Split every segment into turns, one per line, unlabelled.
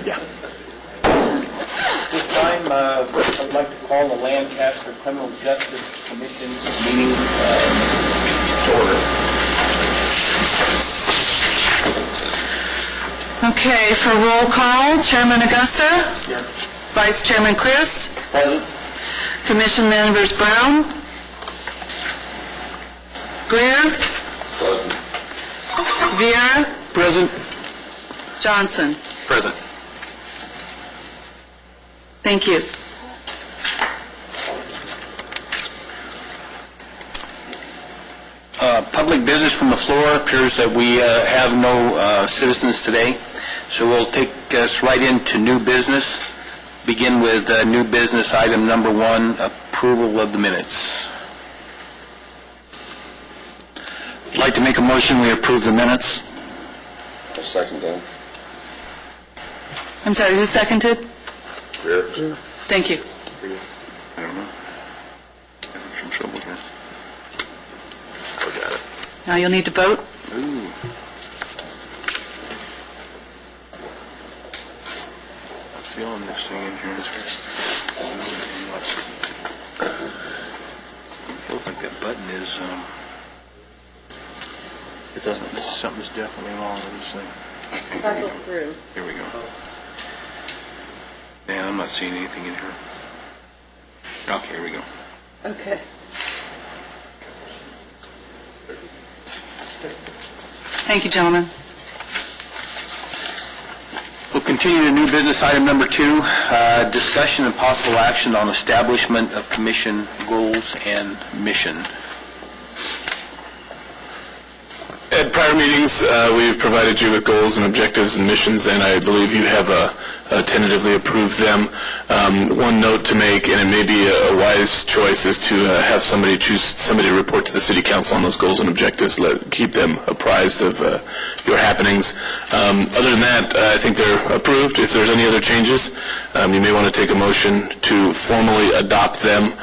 Yeah.
This time, I'd like to call the Lancaster Criminal Justice Commission meeting to order.
Okay, for roll call, Chairman Augusta,
Here.
Vice Chairman Chris,
Present.
Commission members Brown, Greer,
Present.
Vieira,
Present.
Johnson.
Present.
Thank you.
Public business from the floor. Appears that we have no citizens today, so we'll take us right into new business. Begin with new business item number 1, approval of the minutes.
I'd like to make a motion we approve the minutes.
I'll second that.
I'm sorry, who seconded?
Greer.
Thank you.
I don't know. Having some trouble here. I got it.
Now you'll need to vote.
Ooh. I'm feeling this thing in here. Feels like that button is, it doesn't, something's definitely wrong with this thing.
Cycles through.
Here we go. Man, I'm not seeing anything in here. Okay, here we go.
Okay. Thank you, gentlemen.
We'll continue to new business item number 2, discussion and possible action on establishment of commission goals and mission.
At prior meetings, we've provided you with goals and objectives and missions, and I believe you have tentatively approved them. One note to make, and it may be a wise choice, is to have somebody to report to the City Council on those goals and objectives. Keep them apprised of your happenings. Other than that, I think they're approved. If there's any other changes, you may want to take a motion to formally adopt them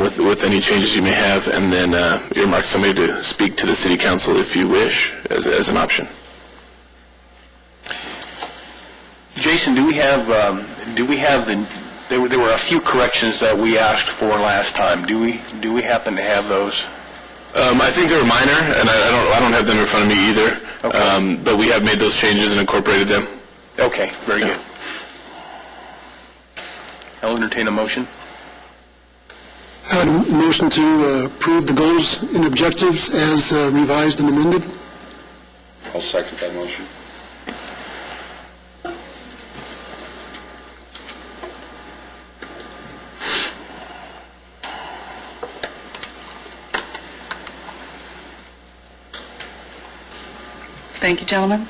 with any changes you may have, and then earmark somebody to speak to the City Council if you wish, as an option.
Jason, do we have the? There were a few corrections that we asked for last time. Do we happen to have those?
I think they were minor, and I don't have them in front of me either.
Okay.
But we have made those changes and incorporated them.
Okay, very good. I'll entertain a motion.
Motion to approve the goals and objectives as revised and amended.
I'll second that motion.
Thank you, gentlemen.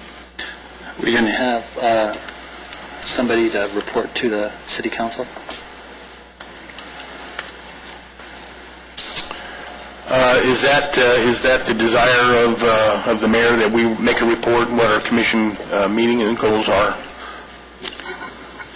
We're going to have somebody to report to the City Council.
Is that the desire of the mayor that we make a report what our commission meeting and goals are?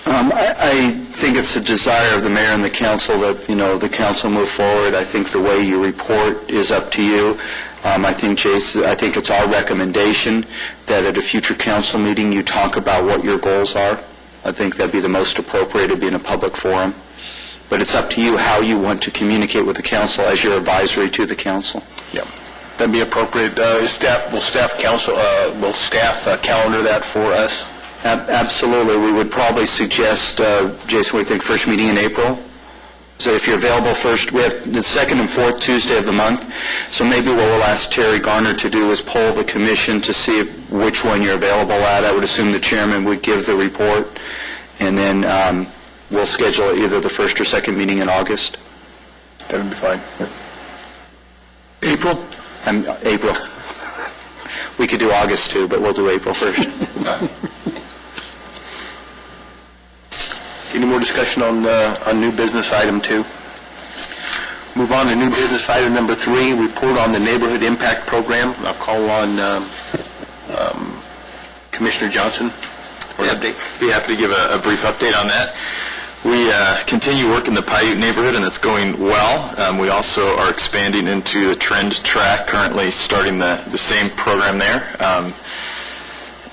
I think it's a desire of the mayor and the council that, the council move forward. I think the way you report is up to you. I think, Jason, it's our recommendation that at a future council meeting you talk about what your goals are. I think that'd be the most appropriate to be in a public forum. But it's up to you how you want to communicate with the council as your advisory to the council.
Yeah, that'd be appropriate. Will staff calendar that for us?
Absolutely. We would probably suggest, Jason, we think first meeting in April. So if you're available first, we have the second and fourth Tuesday of the month. So maybe what we'll ask Terry Garner to do is poll the commission to see which one you're available at. I would assume the chairman would give the report, and then we'll schedule either the first or second meeting in August.
That would be fine.
April?
April. We could do August too, but we'll do April first.
Any more discussion on new business item 2? Move on to new business item number 3, report on the Neighborhood Impact Program. I'll call on Commissioner Johnson for an update.
Be happy to give a brief update on that. We continue work in the Paiute neighborhood, and it's going well. We also are expanding into the Trend track, currently starting the same program there.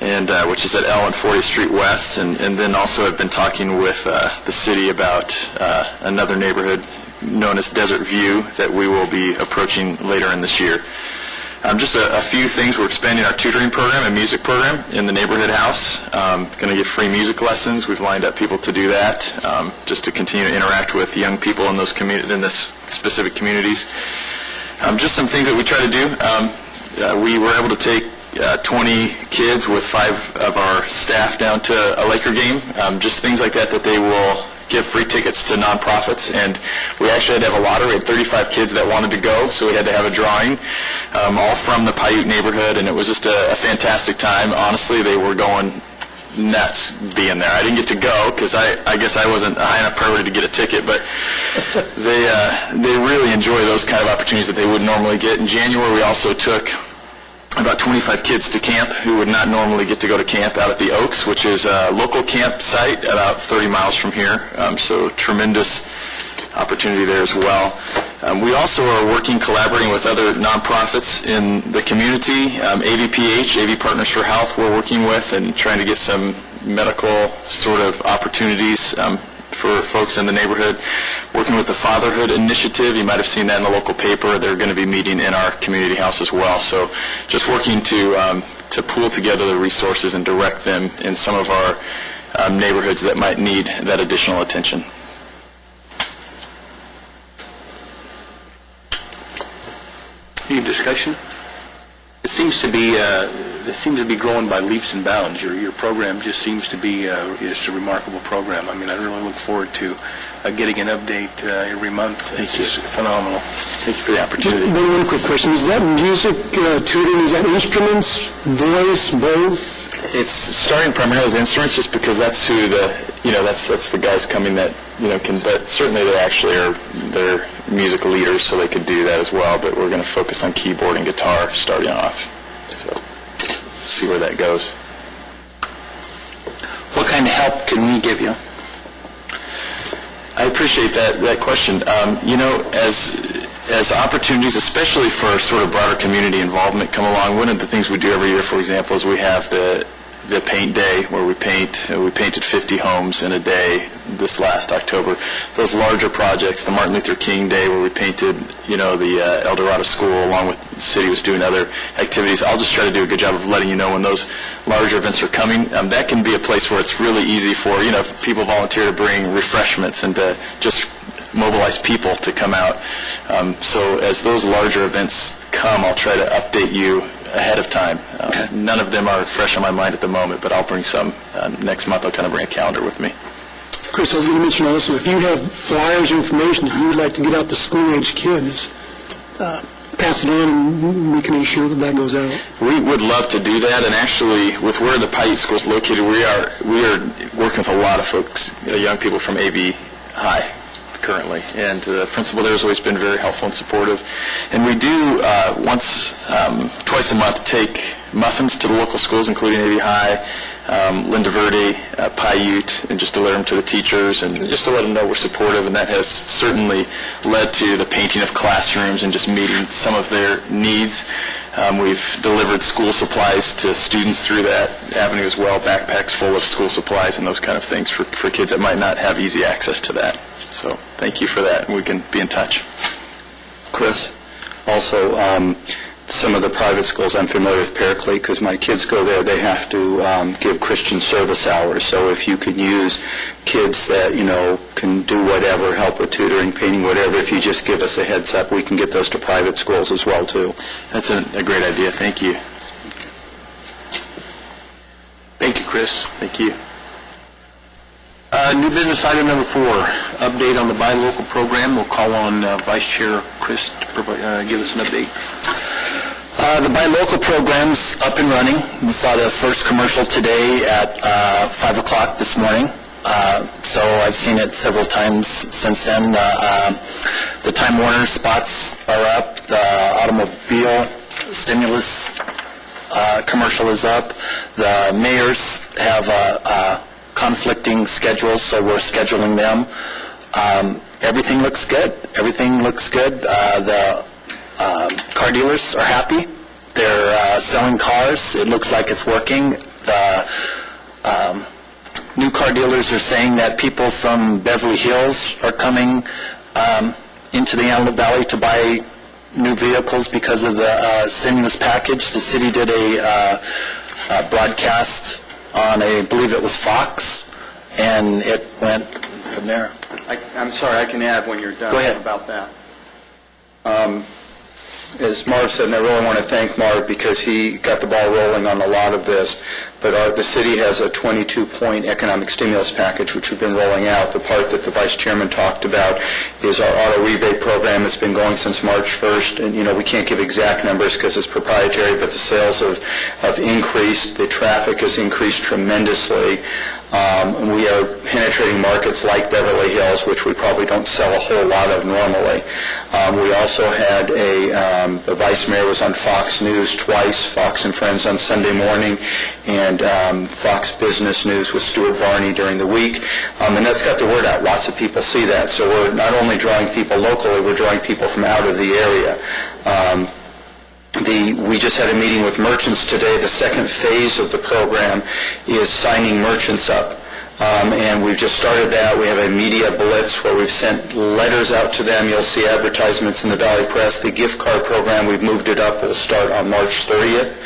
and which is at L and 40th Street West, and then also have been talking with the city about another neighborhood known as Desert View that we will be approaching later in this year. Just a few things. We're expanding our tutoring program and music program in the neighborhood house. Going to give free music lessons. We've lined up people to do that, just to continue to interact with young people in those in this specific communities. Just some things that we try to do. We were able to take 20 kids with 5 of our staff down to a Laker game. Just things like that they will give free tickets to nonprofits, and we actually had to have a lottery. We had 35 kids that wanted to go, so we had to have a drawing, all from the Paiute neighborhood, and it was just a fantastic time. Honestly, they were going nuts being there. I didn't get to go because I guess I wasn't a high enough priority to get a ticket, but they really enjoy those kind of opportunities that they wouldn't normally get. In January, we also took about 25 kids to camp who would not normally get to go to camp out at the Oaks, which is a local campsite about 30 miles from here. So tremendous opportunity there as well. We also are collaborating with other nonprofits in the community. AVPH, AV Partners for Health, we're working with and trying to get some medical sort of opportunities for folks in the neighborhood. Working with the Fatherhood Initiative, you might have seen that in the local paper. They're going to be meeting in our community house as well. So just working to pool together the resources and direct them in some of our neighborhoods that might need that additional attention.
Any discussion? It seems to be growing by leaps and bounds. Your program just seems to be just a remarkable program. I mean, I really look forward to getting an update every month. It's just phenomenal.
Thank you for the opportunity.
One quick question. Is that music tutoring, is that instruments, voice, both?
It's starting primarily as instruments, just because that's who that's the guys coming that can. But certainly they're musical leaders, so they could do that as well. But we're going to focus on keyboard and guitar starting off. So see where that goes.
What kind of help can we give you?
I appreciate that question. As opportunities, especially for sort of broader community involvement, come along, one of the things we do every year, for example, is we have the paint day where we paint. We painted 50 homes in a day this last October. Those larger projects, the Martin Luther King Day where we painted, the El Dorado School along with the city was doing other activities. I'll just try to do a good job of letting you know when those larger events are coming. That can be a place where it's really easy for, if people volunteer to bring refreshments and to just mobilize people to come out. So as those larger events come, I'll try to update you ahead of time. None of them are fresh on my mind at the moment, but I'll bring some next month. I'll kind of bring a calendar with me.
Chris, I was going to mention also, if you have flyers or information that you would like to get out to school-age kids, pass it on and making sure that goes out.
We would love to do that, and actually, with where the Paiute School is located, we are working with a lot of folks, young people from AV High currently, and the principal there has always been very helpful and supportive. And we do twice a month take muffins to the local schools, including AV High, Linda Verde, Paiute, and just to let them to the teachers and just to let them know we're supportive. And that has certainly led to the painting of classrooms and just meeting some of their needs. We've delivered school supplies to students through that avenue as well, backpacks full of school supplies and those kind of things for kids that might not have easy access to that. So thank you for that, and we can be in touch.
Chris, also, some of the private schools, I'm familiar with Paraclete because my kids go there. They have to give Christian service hours. So if you could use kids that, can do whatever, help with tutoring, painting, whatever, if you just give us a heads up, we can get those to private schools as well, too.
That's a great idea. Thank you.
Thank you, Chris.
Thank you.
New business item number 4, update on the Buy Local program. We'll call on Vice Chair Chris to give us an update.
The Buy Local program's up and running. We saw the first commercial today at 5 o'clock this morning. So I've seen it several times since then. The Time Warner spots are up. The automobile stimulus commercial is up. The mayors have conflicting schedules, so we're scheduling them. Everything looks good. The car dealers are happy. They're selling cars. It looks like it's working. The new car dealers are saying that people from Beverly Hills are coming into the Antelope Valley to buy new vehicles because of the stimulus package. The city did a broadcast on, I believe it was Fox, and it went from there.
I'm sorry, I can add when you're done.
Go ahead.
About that. As Marv said, and I really want to thank Marv because he got the ball rolling on a lot of this, but the city has a 22-point economic stimulus package which we've been rolling out. The part that the Vice Chairman talked about is our auto rebate program that's been going since March 1st, and we can't give exact numbers because it's proprietary, but the sales have increased, the traffic has increased tremendously. We are penetrating markets like Beverly Hills, which we probably don't sell a whole lot of normally. We also had the Vice Mayor was on Fox News twice, Fox and Friends on Sunday morning, and Fox Business News with Stuart Varney during the week. And that's got the word out. Lots of people see that. So we're not only drawing people locally, we're drawing people from out of the area. We just had a meeting with merchants today. The second phase of the program is signing merchants up. And we've just started that. We have a media blitz where we've sent letters out to them. You'll see advertisements in the Valley Press. The gift card program, we've moved it up. We'll start on March 30th.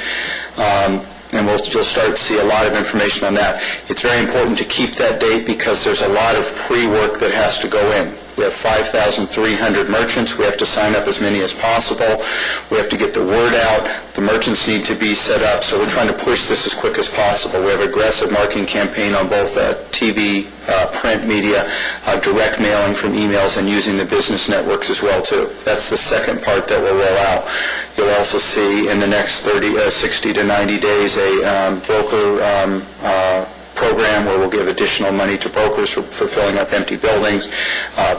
And you'll start to see a lot of information on that. It's very important to keep that date because there's a lot of pre-work that has to go in. We have 5,300 merchants. We have to sign up as many as possible. We have to get the word out. The merchants need to be set up. So we're trying to push this as quick as possible. We have an aggressive marketing campaign on both TV, print media, direct mailing from emails, and using the business networks as well, too. That's the second part that we'll roll out. You'll also see in the next 60 to 90 days a broker program where we'll give additional money to brokers for filling up empty buildings.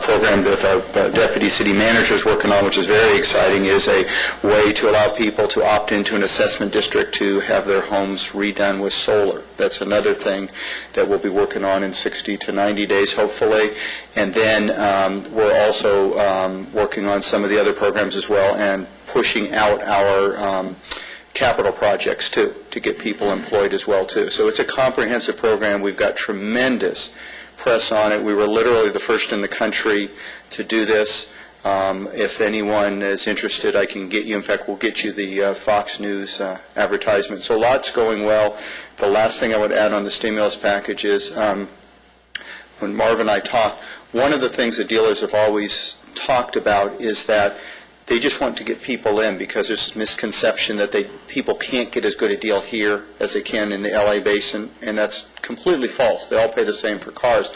Program that our deputy city manager is working on, which is very exciting, is a way to allow people to opt into an assessment district to have their homes redone with solar. That's another thing that we'll be working on in 60 to 90 days, hopefully. And then we're also working on some of the other programs as well and pushing out our capital projects, too, to get people employed as well, too. So it's a comprehensive program. We've got tremendous press on it. We were literally the first in the country to do this. If anyone is interested, I can get you. In fact, we'll get you the Fox News advertisement. So lots going well. The last thing I would add on the stimulus package is when Marv and I talked, one of the things that dealers have always talked about is that they just want to get people in because there's this misconception that people can't get as good a deal here as they can in the LA basin, and that's completely false. They all pay the same for cars.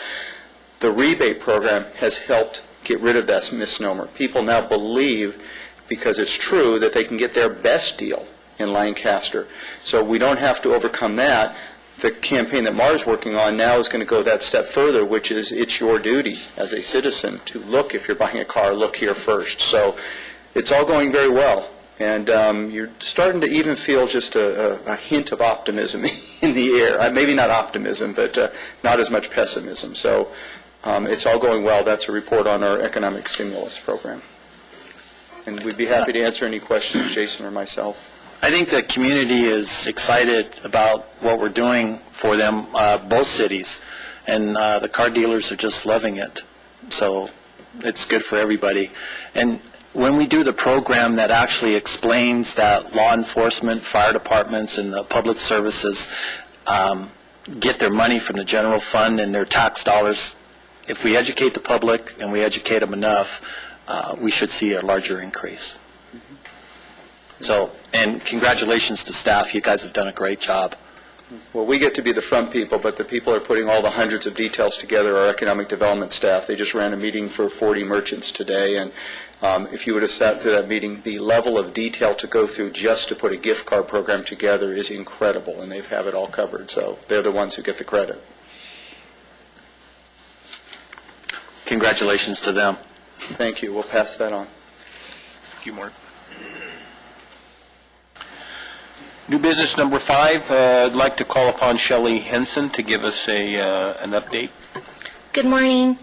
The rebate program has helped get rid of that misnomer. People now believe, because it's true, that they can get their best deal in Lancaster. So we don't have to overcome that. The campaign that Marv's working on now is going to go that step further, which is it's your duty as a citizen to look, if you're buying a car, look here first. So it's all going very well, and you're starting to even feel just a hint of optimism in the air. Maybe not optimism, but not as much pessimism. So it's all going well. That's a report on our economic stimulus program. And we'd be happy to answer any questions, Jason or myself.
I think the community is excited about what we're doing for them, both cities, and the car dealers are just loving it. So it's good for everybody. And when we do the program that actually explains that law enforcement, fire departments, and the public services get their money from the general fund and their tax dollars, if we educate the public and we educate them enough, we should see a larger increase. So, and congratulations to staff. You guys have done a great job.
Well, we get to be the front people, but the people are putting all the hundreds of details together, our economic development staff. They just ran a meeting for 40 merchants today, and if you would have sat through that meeting, the level of detail to go through just to put a gift card program together is incredible, and they have it all covered. So they're the ones who get the credit.
Congratulations to them.
Thank you. We'll pass that on.
Thank you, Mark. New business number 5. I'd like to call upon Shelley Henson to give us an update.
Good morning.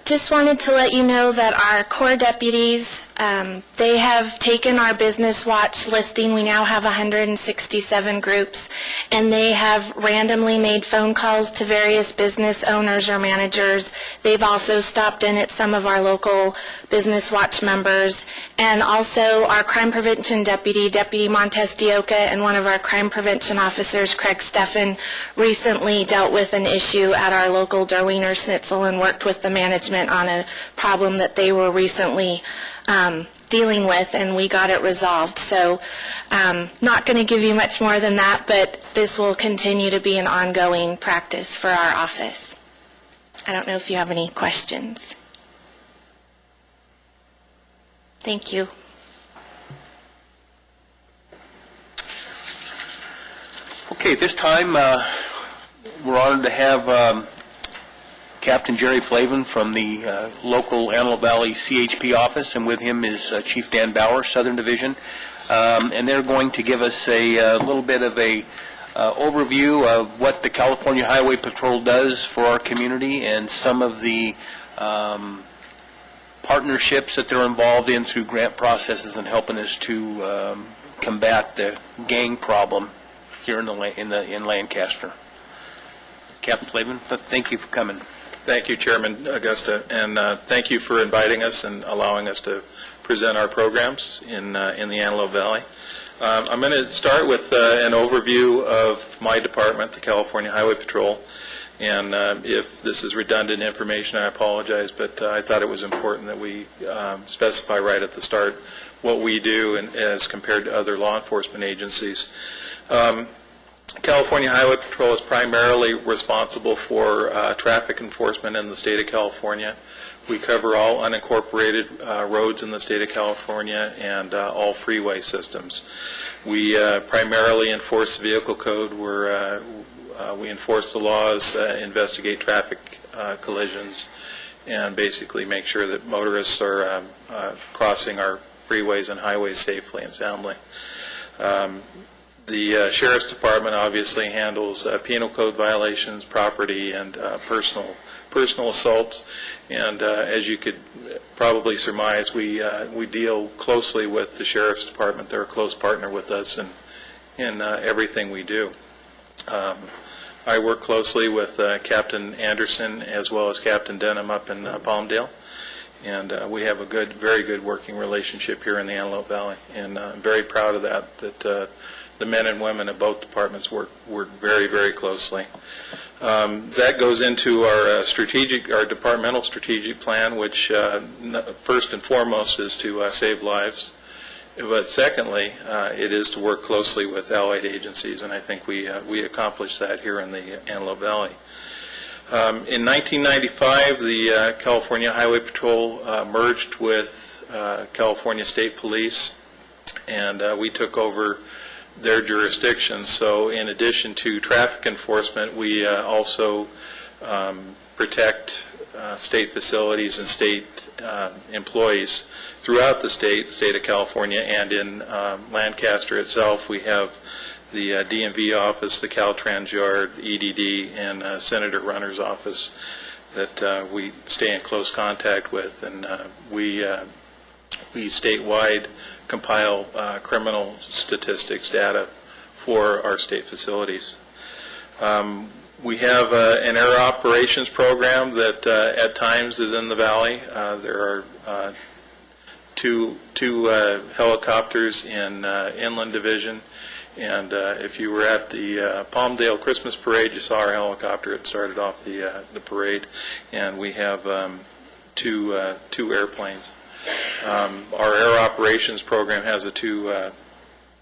Just wanted to let you know that our Corps deputies They have taken our Business Watch listing. We now have 167 groups, and they have randomly made phone calls to various business owners or managers. They've also stopped in at some of our local Business Watch members, and also our crime prevention deputy, Deputy Montez Dioka, and one of our crime prevention officers, Craig Steffen, recently dealt with an issue at our local Darwiner Schnitzel and worked with the management on a problem that they were recently dealing with, and we got it resolved. So not going to give you much more than that, but this will continue to be an ongoing practice for our office. I don't know if you have any questions. Thank you.
Okay, at this time, we're honored to have Captain Jerry Flavin from the local Antelope Valley CHP office, and with him is Chief Dan Bauer, Southern Division. And they're going to give us a little bit of a overview of what the California Highway Patrol does for our community and some of the partnerships that they're involved in through grant processes and helping us to combat the gang problem here in Lancaster. Captain Flavin, thank you for coming.
Thank you, Chairman Augusta, and thank you for inviting us and allowing us to present our programs in the Antelope Valley. I'm going to start with an overview of my department, the California Highway Patrol, and if this is redundant information, I apologize, but I thought it was important that we specify right at the start what we do and as compared to other law enforcement agencies. California Highway Patrol is primarily responsible for traffic enforcement in the state of California. We cover all unincorporated roads in the state of California and all freeway systems. We primarily enforce the vehicle code. We enforce the laws, investigate traffic collisions, and basically make sure that motorists are crossing our freeways and highways safely and soundly. The Sheriff's Department obviously handles penal code violations, property, and personal assaults. And as you could probably surmise, we deal closely with the Sheriff's Department. They're a close partner with us in everything we do. I work closely with Captain Anderson as well as Captain Denham up in Palmdale. And we have a very good working relationship here in the Antelope Valley. And I'm very proud of that the men and women of both departments work very, very closely. That goes into our departmental strategic plan, which first and foremost is to save lives. But secondly, it is to work closely with allied agencies, and I think we accomplish that here in the Antelope Valley. In 1995, the California Highway Patrol merged with California State Police, and we took over their jurisdiction. So in addition to traffic enforcement, we also protect state facilities and state employees throughout the state of California, and in Lancaster itself we have the DMV office, the Caltrans Yard, EDD, and Senator Runner's office that we stay in close contact with, and we statewide compile criminal statistics data for our state facilities. We have an air operations program that at times is in the valley. There are two helicopters in Inland Division, and if you were at the Palmdale Christmas Parade, you saw our helicopter. It started off the parade, and we have two airplanes. Our air operations program has a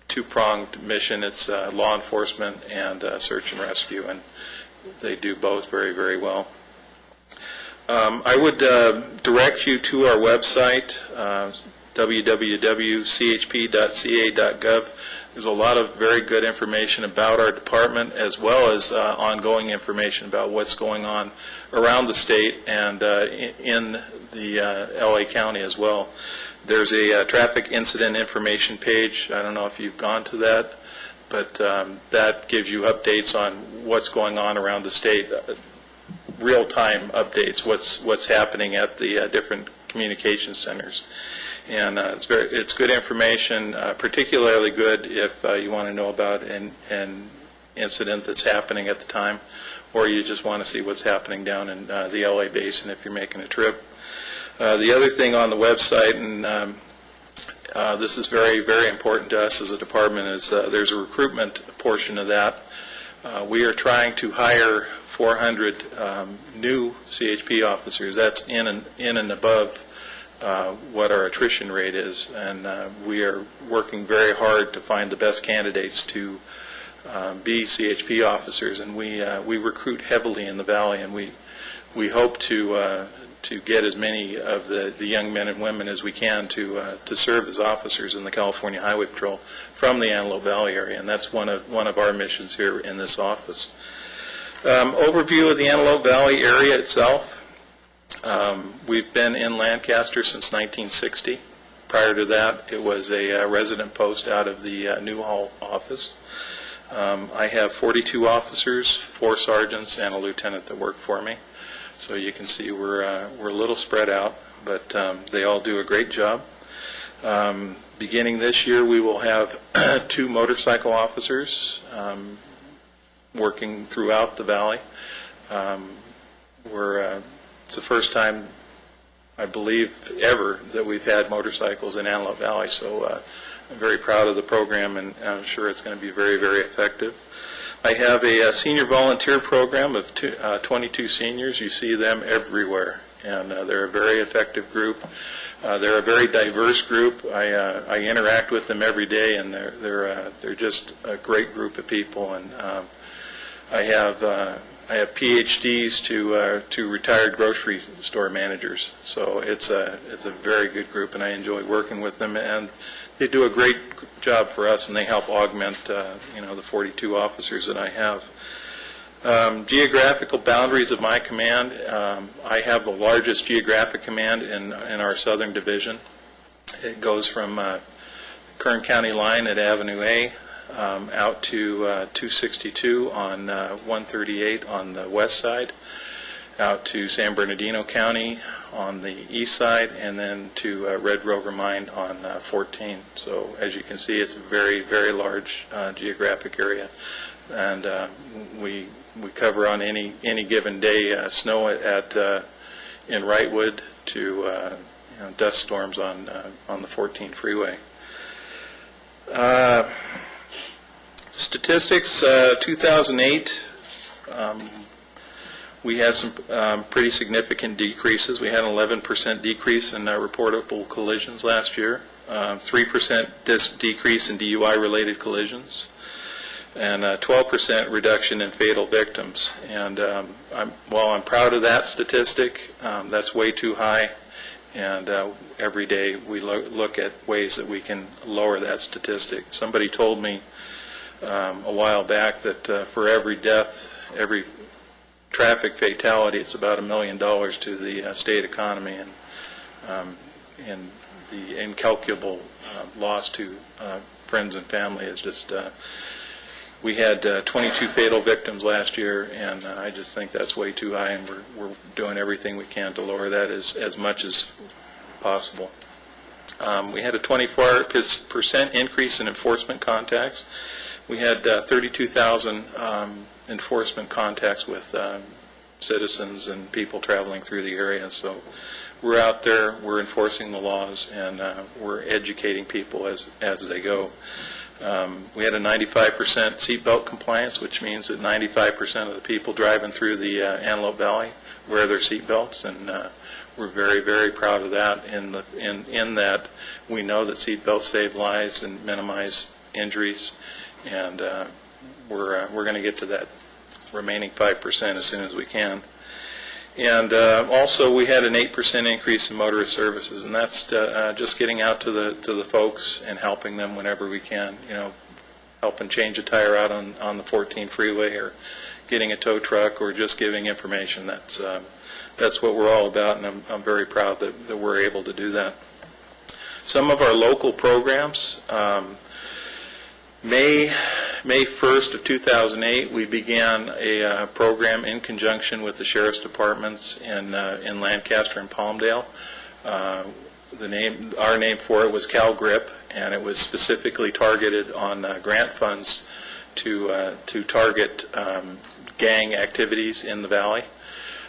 two-pronged mission. It's law enforcement and search and rescue, and they do both very, very well. I would direct you to our website, www.chp.ca.gov. There's a lot of very good information about our department, as well as ongoing information about what's going on around the state and in the LA County as well. There's a traffic incident information page. I don't know if you've gone to that, but that gives you updates on what's going on around the state, real-time updates, what's happening at the different communication centers. And it's good information, particularly good if you want to know about an incident that's happening at the time, or you just want to see what's happening down in the LA Basin if you're making a trip. The other thing on the website, and this is very, very important to us as a department, is there's a recruitment portion of that. We are trying to hire 400 new CHP officers. That's in and above what our attrition rate is, and we are working very hard to find the best candidates to be CHP officers, and we recruit heavily in the Valley, and we hope to get as many of the young men and women as we can to serve as officers in the California Highway Patrol from the Antelope Valley area, and that's one of our missions here in this office. Overview of the Antelope Valley area itself. We've been in Lancaster since 1960. Prior to that, it was a resident post out of the Newhall office. I have 42 officers, 4 sergeants, and a lieutenant that work for me. So you can see we're a little spread out, but they all do a great job. Beginning this year, we will have 2 motorcycle officers working throughout the valley. It's the first time, I believe, ever that we've had motorcycles in Antelope Valley, so I'm very proud of the program, and I'm sure it's going to be very, very effective. I have a senior volunteer program of 22 seniors. You see them everywhere, and they're a very effective group. They're a very diverse group. I interact with them every day, and they're just a great group of people. And I have PhDs to retired grocery store managers. So it's a very good group, and I enjoy working with them. And they do a great job for us, and they help augment the 42 officers that I have. Geographical boundaries of my command. I have the largest geographic command in our southern division. It goes from Kern County line at Avenue A out to 262 on 138 on the west side, out to San Bernardino County on the east side, and then to Red Rover Mine on 14. So as you can see, it's a very, very large geographic area, and we cover on any given day snow in Wrightwood to dust storms on the 14 freeway. Statistics, 2008. We had some pretty significant decreases. We had an 11% decrease in reportable collisions last year, 3% decrease in DUI-related collisions, and a 12% reduction in fatal victims. And while I'm proud of that statistic, that's way too high, and every day we look at ways that we can lower that statistic. Somebody told me a while back that for every death, every traffic fatality, it's about $1 million to the state economy, and the incalculable loss to friends and family is just. We had 22 fatal victims last year, and I just think that's way too high, and we're doing everything we can to lower that as much as possible. We had a 24% increase in enforcement contacts. We had 32,000 enforcement contacts with citizens and people traveling through the area. So we're out there, we're enforcing the laws, and we're educating people as they go. We had a 95% seatbelt compliance, which means that 95% of the people driving through the Antelope Valley wear their seatbelts, and we're very, very proud of that. In that, we know that seatbelts save lives and minimize injuries, and we're going to get to that remaining 5% as soon as we can. And also, we had an 8% increase in motorist services, and that's just getting out to the folks and helping them whenever we can. Helping change a tire out on the 14 freeway, or getting a tow truck, or just giving information. That's what we're all about, and I'm very proud that we're able to do that. Some of our local programs. May 1st of 2008, we began a program in conjunction with the sheriff's departments in Lancaster and Palmdale. our name for it was CalGrip, and it was specifically targeted on grant funds to target gang activities in the valley.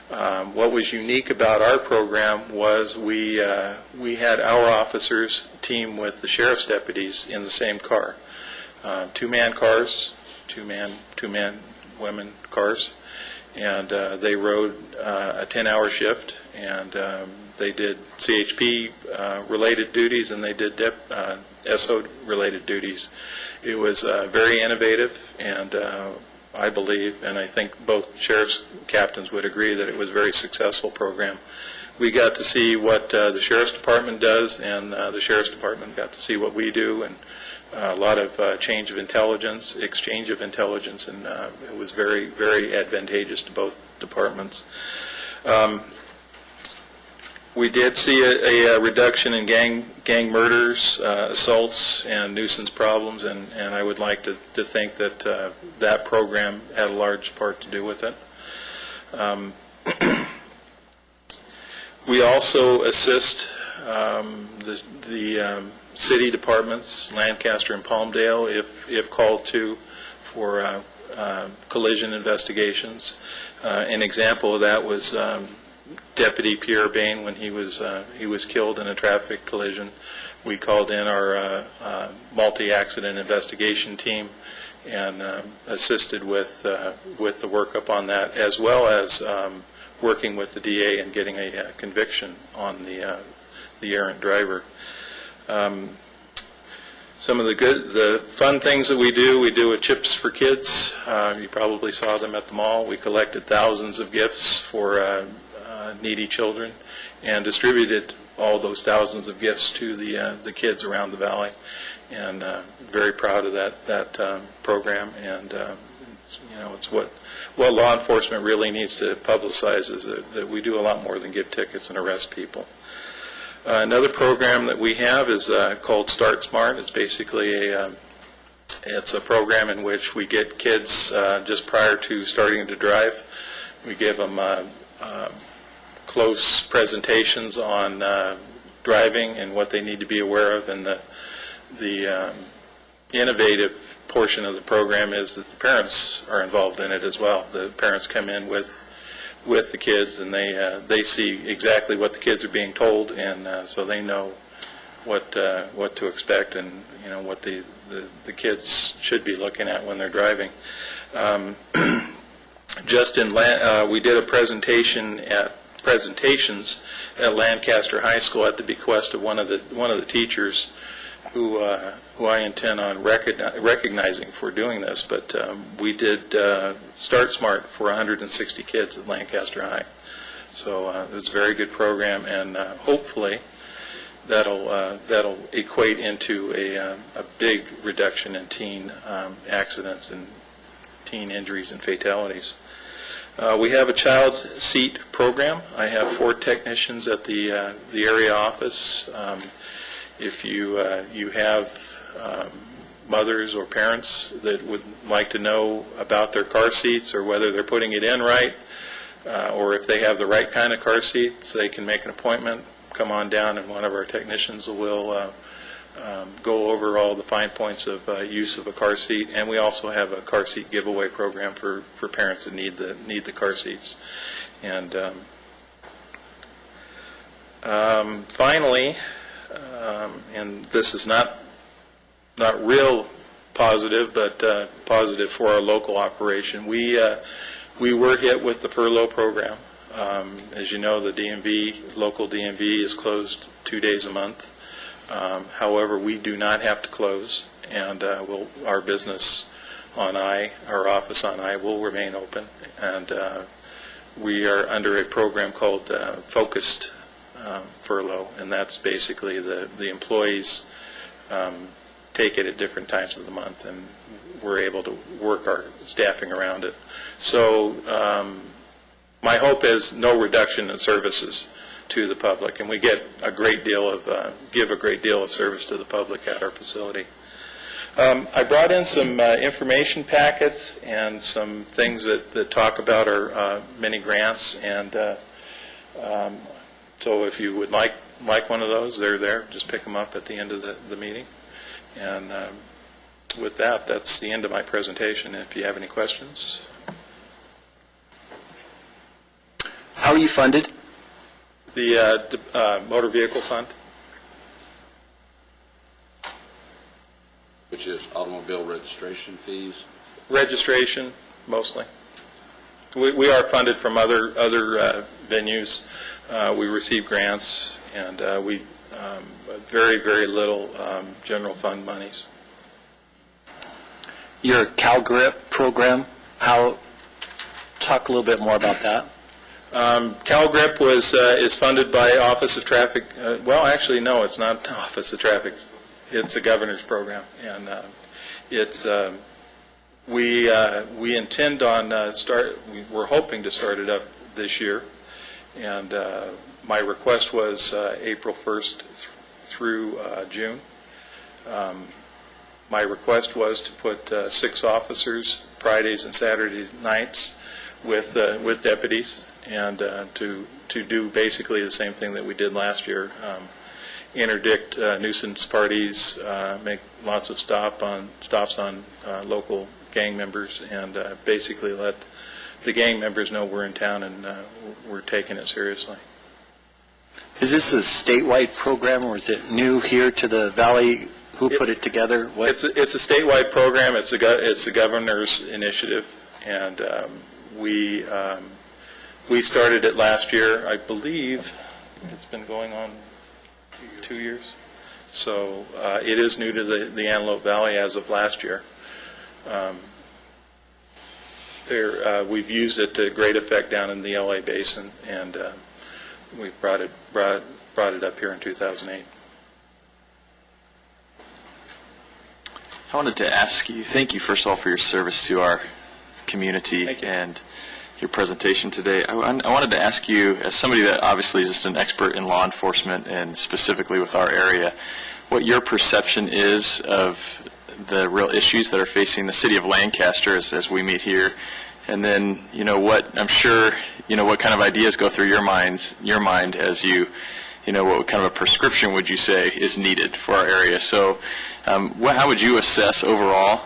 What was unique about our program was we had our officers team with the sheriff's deputies in the same car. Two-man cars, two-man women cars, and they rode a 10-hour shift, and they did CHP-related duties, and they did SO-related duties. It was very innovative, and I believe, and I think both sheriff's captains would agree, that it was a very successful program. We got to see what the sheriff's department does, and the sheriff's department got to see what we do, and a lot of exchange of intelligence, and it was very, very advantageous to both departments. We did see a reduction in gang murders, assaults, and nuisance problems, and I would like to think that that program had a large part to do with it. We also assist the city departments, Lancaster and Palmdale, if called to, for collision investigations. An example of that was Deputy Pierre Bain when he was killed in a traffic collision. We called in our multi-accident investigation team and assisted with the workup on that, as well as working with the DA and getting a conviction on the errant driver. Some of the fun things that we do a Chips for Kids. You probably saw them at the mall. We collected thousands of gifts for needy children and distributed all those thousands of gifts to the kids around the valley, and very proud of that program. And it's what law enforcement really needs to publicize, is that we do a lot more than give tickets and arrest people. Another program that we have is called Start Smart. It's basically it's a program in which we get kids just prior to starting to drive. We give them close presentations on driving and what they need to be aware of, and the innovative portion of the program is that the parents are involved in it as well. The parents come in with the kids, and they see exactly what the kids are being told, and so they know what to expect, and what the kids should be looking at when they're driving. We did a presentations at Lancaster High School at the bequest of one of the teachers who I intend on recognizing for doing this. But we did Start Smart for 160 kids at Lancaster High. So it was a very good program, and hopefully that'll equate into a big reduction in teen accidents and teen injuries and fatalities. We have a child seat program. I have 4 technicians at the area office. If you have mothers or parents that would like to know about their car seats, or whether they're putting it in right, or if they have the right kind of car seats, they can make an appointment, come on down, and one of our technicians will go over all the fine points of use of a car seat. And we also have a car seat giveaway program for parents that need the car seats. And finally, and this is not real positive, but positive for our local operation, we were hit with the furlough program. As you know, the local DMV is closed 2 days a month. However, we do not have to close, and our business on our office on I will remain open, and we are under a program called Focused Furlough, and that's basically the employees take it at different times of the month, and we're able to work our staffing around it. So my hope is no reduction in services to the public, and we give a great deal of service to the public at our facility. I brought in some information packets and some things that talk about our many grants, and so if you would like like one of those, they're there. Just pick them up at the end of the meeting. And with that, that's the end of my presentation. If you have any questions.
How are you funded?
The motor vehicle fund.
Which is automobile registration fees.
Registration, mostly. We are funded from other venues. We receive grants, and we very, very little general fund monies.
Your CalGrip program, talk a little bit more about that.
CalGrip is funded by Office of Traffic. Well, actually, no, it's not Office of Traffic. It's a governor's program, and it's we intend on we're hoping to start it up this year, and my request was April 1st through June. My request was to put 6 officers Fridays and Saturday nights with deputies, and to do basically the same thing that we did last year. Interdict nuisance parties, make lots of stops on local gang members, and basically let the gang members know we're in town and we're taking it seriously.
Is this a statewide program, or is it new here to the Valley? Who put it together?
It's a statewide program. It's a governor's initiative, and we started it last year. I believe it's been going on 2 years. So it is new to the Antelope Valley as of last year. We've used it to great effect down in the LA Basin, and we've brought it up here in 2008.
I wanted to ask you, thank you first of all for your service to our community and your presentation today. I wanted to ask you, as somebody that obviously is just an expert in law enforcement and specifically with our area, what your perception is of the real issues that are facing the city of Lancaster as we meet here, and then what I'm sure what kind of ideas go through your mind as you what kind of a prescription would you say is needed for our area? So how would you assess overall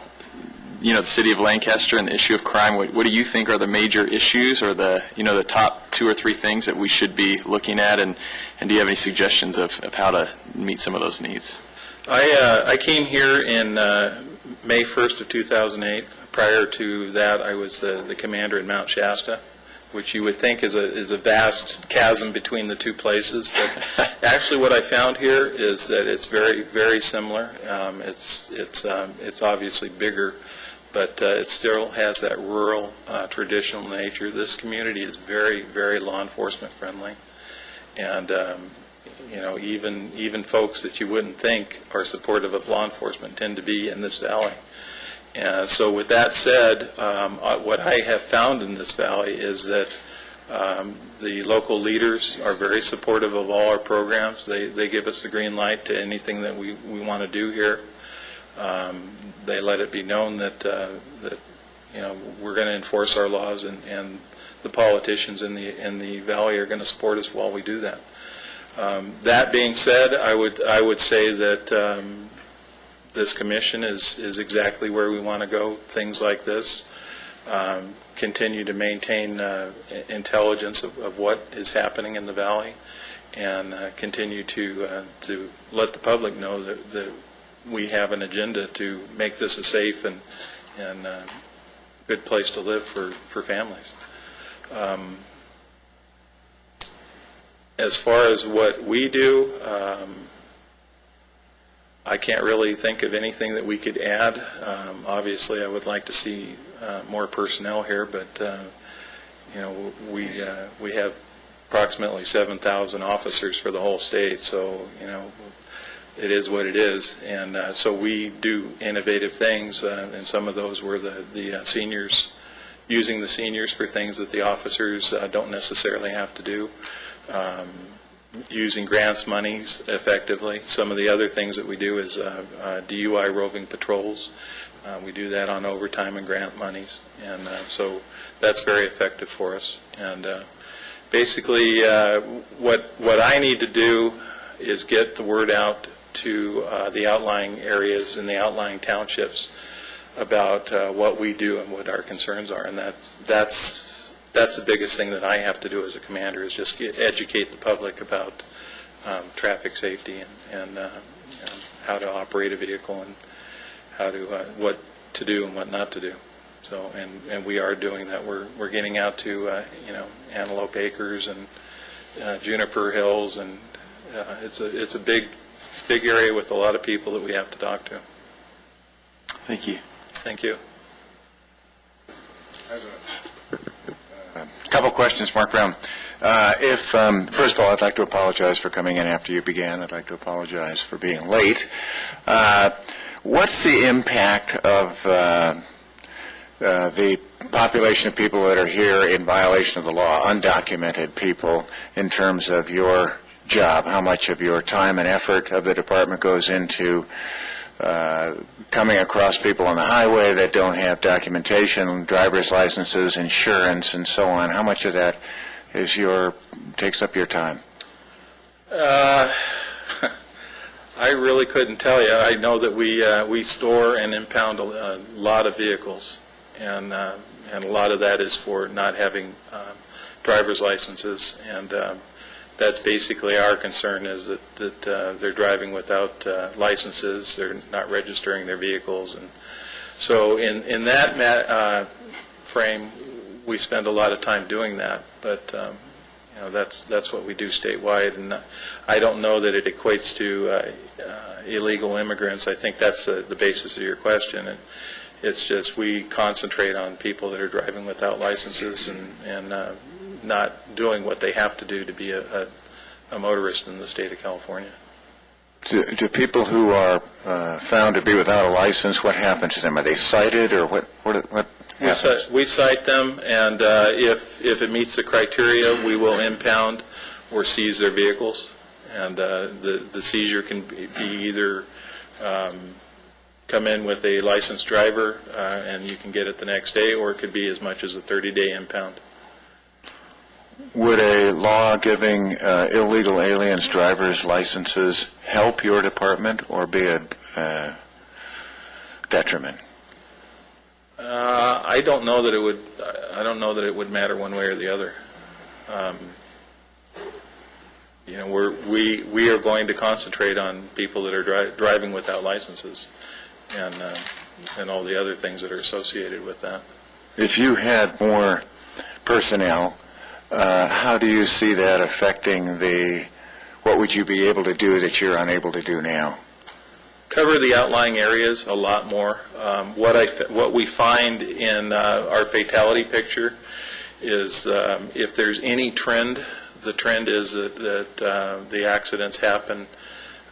the city of Lancaster and the issue of crime? What do you think are the major issues, or the the top 2 or 3 things that we should be looking at, and do you have any suggestions of how to meet some of those needs?
I came here in May 1st of 2008. Prior to that, I was the commander in Mount Shasta, which you would think is a vast chasm between the two places. But actually what I found here is that it's very, very similar. It's obviously bigger, but it still has that rural, traditional nature. This community is very, very law enforcement friendly. And, even folks that you wouldn't think are supportive of law enforcement tend to be in this valley. So with that said, what I have found in this valley is that the local leaders are very supportive of all our programs. They give us the green light to anything that we want to do here. They let it be known that we're going to enforce our laws, and the politicians in the valley are going to support us while we do that. That being said, I would say that this commission is exactly where we want to go. Things like this, continue to maintain intelligence of what is happening in the valley, and continue to let the public know that we have an agenda to make this a safe and good place to live for families. As far as what we do, I can't really think of anything that we could add. Obviously, I would like to see more personnel here, but we have approximately 7,000 officers for the whole state, so it is what it is. And so we do innovative things, and some of those were the seniors, using the seniors for things that the officers don't necessarily have to do. Using grants monies effectively. Some of the other things that we do is DUI roving patrols. We do that on overtime and grant monies, and so that's very effective for us. And basically, what I need to do is get the word out to the outlying areas and the outlying townships about what we do and what our concerns are, and that's the biggest thing that I have to do as a commander, is just educate the public about traffic safety and how to operate a vehicle and how to what to do and what not to do. So and we are doing that. We're getting out to Antelope Acres and Juniper Hills, and it's a big area with a lot of people that we have to talk to.
Thank you.
Thank you.
A couple questions, Mark Brown. First of all, I'd like to apologize for coming in after you began. I'd like to apologize for being late. What's the impact of the population of people that are here in violation of the law, undocumented people, in terms of your job? How much of your time and effort of the department goes into coming across people on the highway that don't have documentation, driver's licenses, insurance, and so on? How much of that takes up your time?
I really couldn't tell you. I know that we store and impound a lot of vehicles, and a lot of that is for not having driver's licenses, and that's basically our concern, is that they're driving without licenses, they're not registering their vehicles, and so in that frame, we spend a lot of time doing that, but that's what we do statewide, and I don't know that it equates to illegal immigrants. I think that's the basis of your question, and it's just we concentrate on people that are driving without licenses and not doing what they have to do to be a motorist in the state of California.
Do people who are found to be without a license, what happens to them? Are they cited, or what happens?
We cite them, and if it meets the criteria, we will impound or seize their vehicles. And the seizure can be either come in with a licensed driver, and you can get it the next day, or it could be as much as a 30-day impound.
Would a law giving illegal aliens driver's licenses help your department or be a detriment?
I don't know that it would. I don't know that it would matter one way or the other. We are going to concentrate on people that are driving without licenses, and all the other things that are associated with that.
If you had more personnel, how do you see that affecting what would you be able to do that you're unable to do now?
Cover the outlying areas a lot more. What we find in our fatality picture is if there's any trend, the trend is that the accidents happen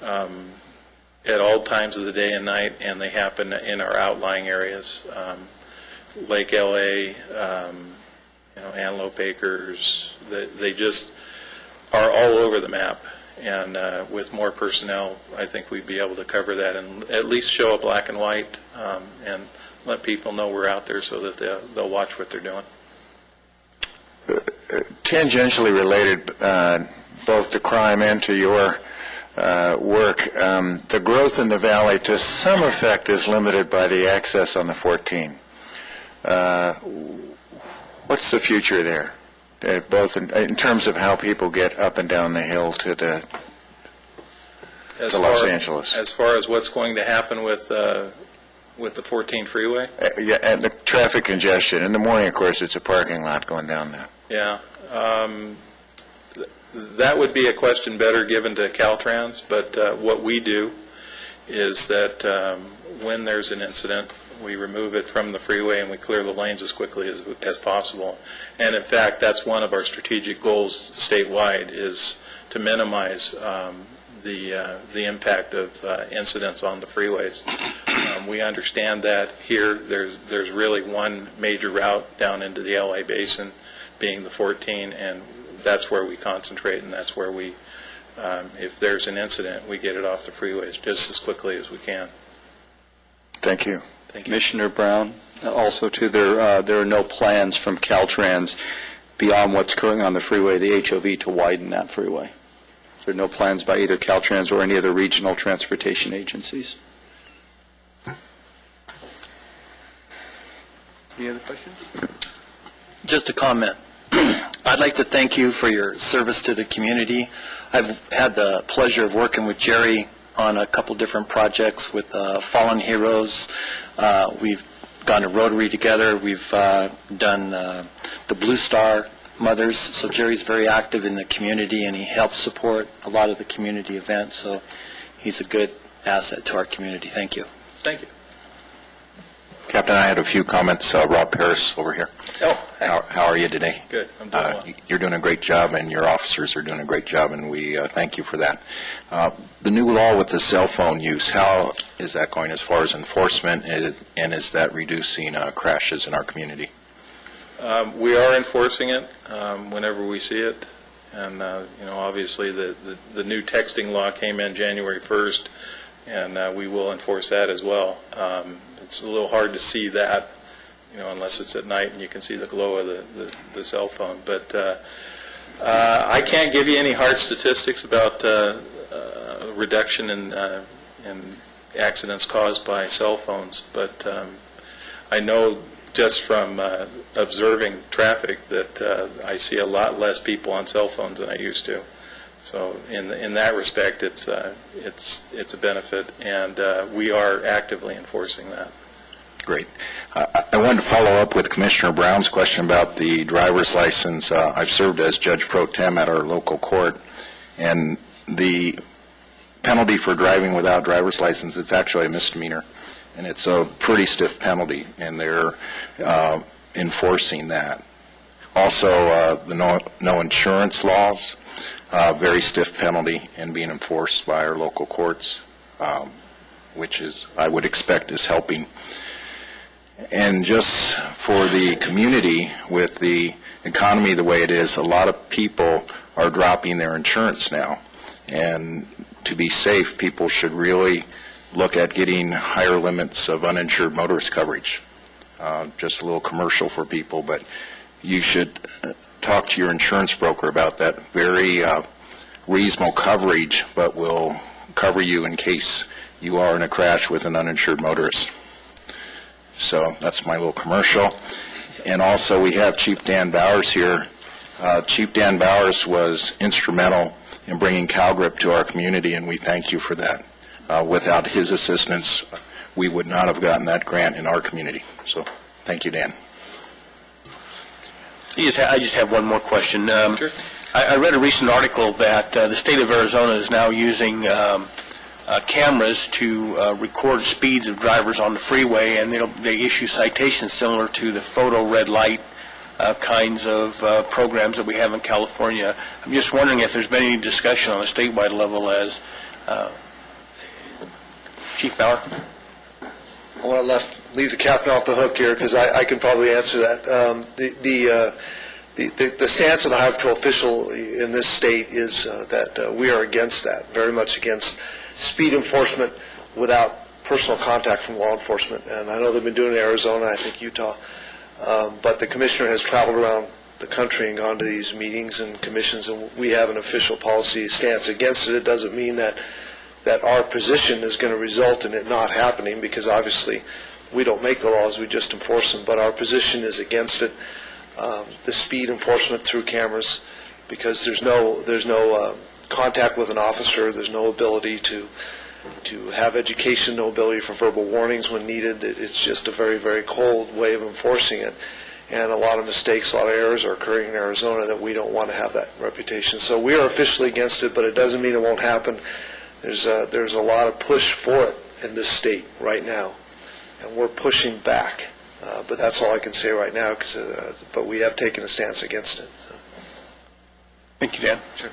at all times of the day and night, and they happen in our outlying areas, Lake LA, Antelope Acres. They just are all over the map. And with more personnel, I think we'd be able to cover that and at least show a black and white and let people know we're out there so that they'll watch what they're doing.
Tangentially related both to crime and to your work, the growth in the valley to some effect is limited by the access on the 14. What's the future there? Both in terms of how people get up and down the hill to Los Angeles.
As far as what's going to happen with the 14 freeway?
Yeah, and the traffic congestion. In the morning, of course, it's a parking lot going down there.
Yeah. That would be a question better given to Caltrans, but what we do is that when there's an incident, we remove it from the freeway and we clear the lanes as quickly as possible. And in fact, that's one of our strategic goals statewide, is to minimize the impact of incidents on the freeways. We understand that here there's really one major route down into the LA Basin, being the 14, and that's where we concentrate, and that's where we, if there's an incident, we get it off the freeways just as quickly as we can.
Thank you.
Commissioner Brown, also too, there are no plans from Caltrans beyond what's occurring on the freeway, the HOV, to widen that freeway. There are no plans by either Caltrans or any other regional transportation agencies.
Any other questions?
Just a comment. I'd like to thank you for your service to the community. I've had the pleasure of working with Jerry on a couple different projects with Fallen Heroes. We've gone to Rotary together. We've done the Blue Star Mothers. So Jerry's very active in the community, and he helps support a lot of the community events. So he's a good asset to our community. Thank you.
Thank you.
Captain, I had a few comments. Rob Paris over here.
Oh,
How are you today?
good. I'm doing well.
You're doing a great job, and your officers are doing a great job, and we thank you for that. The new law with the cell phone use, how is that going as far as enforcement, and is that reducing crashes in our community?
We are enforcing it whenever we see it, and obviously the new texting law came in January 1st, and we will enforce that as well. It's a little hard to see that, unless it's at night and you can see the glow of the cell phone. But I can't give you any hard statistics about reduction in accidents caused by cell phones, but I know just from observing traffic that I see a lot less people on cell phones than I used to. So in that respect, it's a benefit, and we are actively enforcing that.
Great. I wanted to follow up with Commissioner Brown's question about the driver's license. I've served as Judge Pro Tem at our local court, and the penalty for driving without driver's license, it's actually a misdemeanor, and it's a pretty stiff penalty, and they're enforcing that. Also, the no insurance laws, very stiff penalty and being enforced by our local courts, which is, I would expect, is helping. And just for the community, with the economy the way it is, a lot of people are dropping their insurance now. And to be safe, people should really look at getting higher limits of uninsured motorist coverage. Just a little commercial for people, but you should talk to your insurance broker about that. Very reasonable coverage, but will cover you in case you are in a crash with an uninsured motorist. So that's my little commercial. And also we have Chief Dan Bowers here. Chief Dan Bowers was instrumental in bringing CalGrip to our community, and we thank you for that. Without his assistance, we would not have gotten that grant in our community. So thank you, Dan.
I just have one more question.
Sure.
I read a recent article that the state of Arizona is now using cameras to record speeds of drivers on the freeway, and they issue citations similar to the photo red light kinds of programs that we have in California. I'm just wondering if there's been any discussion on a statewide level as Chief Bauer?
I want to leave the captain off the hook here because I can probably answer that. The stance of the Highway Patrol official in this state is that we are against that, very much against speed enforcement without personal contact from law enforcement. And I know they've been doing it in Arizona, I think Utah, but the commissioner has traveled around the country and gone to these meetings and commissions, and we have an official policy stance against it. It doesn't mean that our position is going to result in it not happening, because obviously we don't make the laws, we just enforce them, but our position is against it. The speed enforcement through cameras, because there's no contact with an officer, there's no ability to have education, no ability for verbal warnings when needed. It's just a very, very cold way of enforcing it, and a lot of mistakes, a lot of errors are occurring in Arizona that we don't want to have that reputation. So we are officially against it, but it doesn't mean it won't happen. There's a lot of push for it in this state right now, and we're pushing back. But that's all I can say right now, but we have taken a stance against it.
Thank you, Dan.
Sure.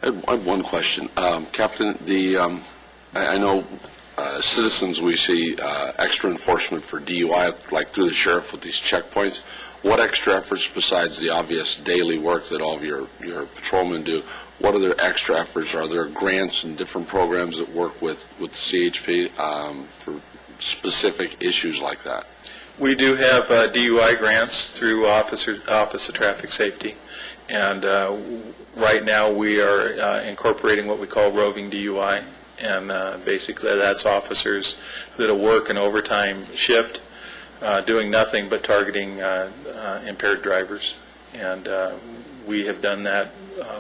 I have one question. Captain, I know citizens, we see extra enforcement for DUI, like through the sheriff with these checkpoints. What extra efforts besides the obvious daily work that all of your patrolmen do, what other extra efforts? Are there grants and different programs that work with CHP for specific issues like that?
We do have DUI grants through Office of Traffic Safety, And right now, we are incorporating what we call roving DUI, and basically that's officers that'll work an overtime shift, doing nothing but targeting impaired drivers. And we have done that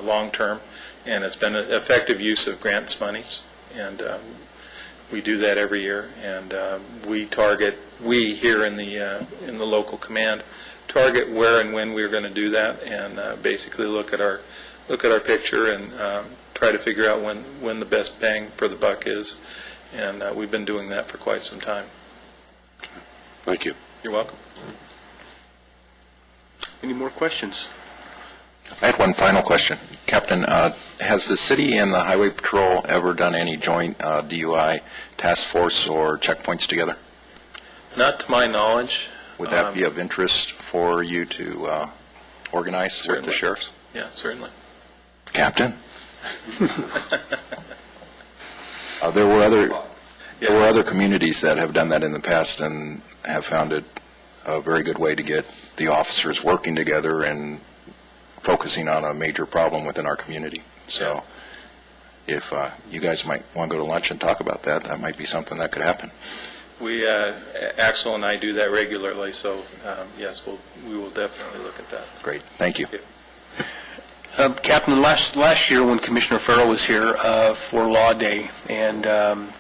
long-term, and it's been an effective use of grants monies, and we do that every year. And we here in the local command target where and when we're going to do that, and basically look at our picture and try to figure out when the best bang for the buck is. And we've been doing that for quite some time.
Thank you.
You're welcome.
Any more questions?
I had one final question. Captain, has the city and the Highway Patrol ever done any joint DUI task force or checkpoints together?
Not to my knowledge.
Would that be of interest for you to organize with the sheriffs?
Yeah, certainly.
Captain? There were other communities that have done that in the past and have found it a very good way to get the officers working together and focusing on a major problem within our community. So if you guys might want to go to lunch and talk about that, that might be something that could happen.
Axel and I do that regularly, so yes, we will definitely look at that.
Great. Thank you.
Captain, last year when Commissioner Farrell was here for Law Day and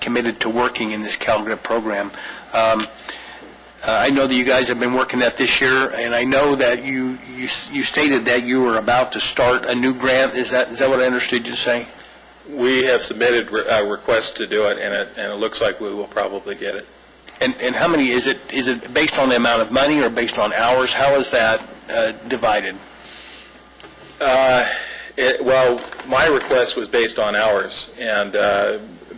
committed to working in this CalGrip program, I know that you guys have been working that this year, and I know that you stated that you were about to start a new grant. Is that what I understood you to say?
We have submitted a request to do it, and it looks like we will probably get it.
And how many is it based on the amount of money or based on hours? How is that divided?
Well, my request was based on hours, and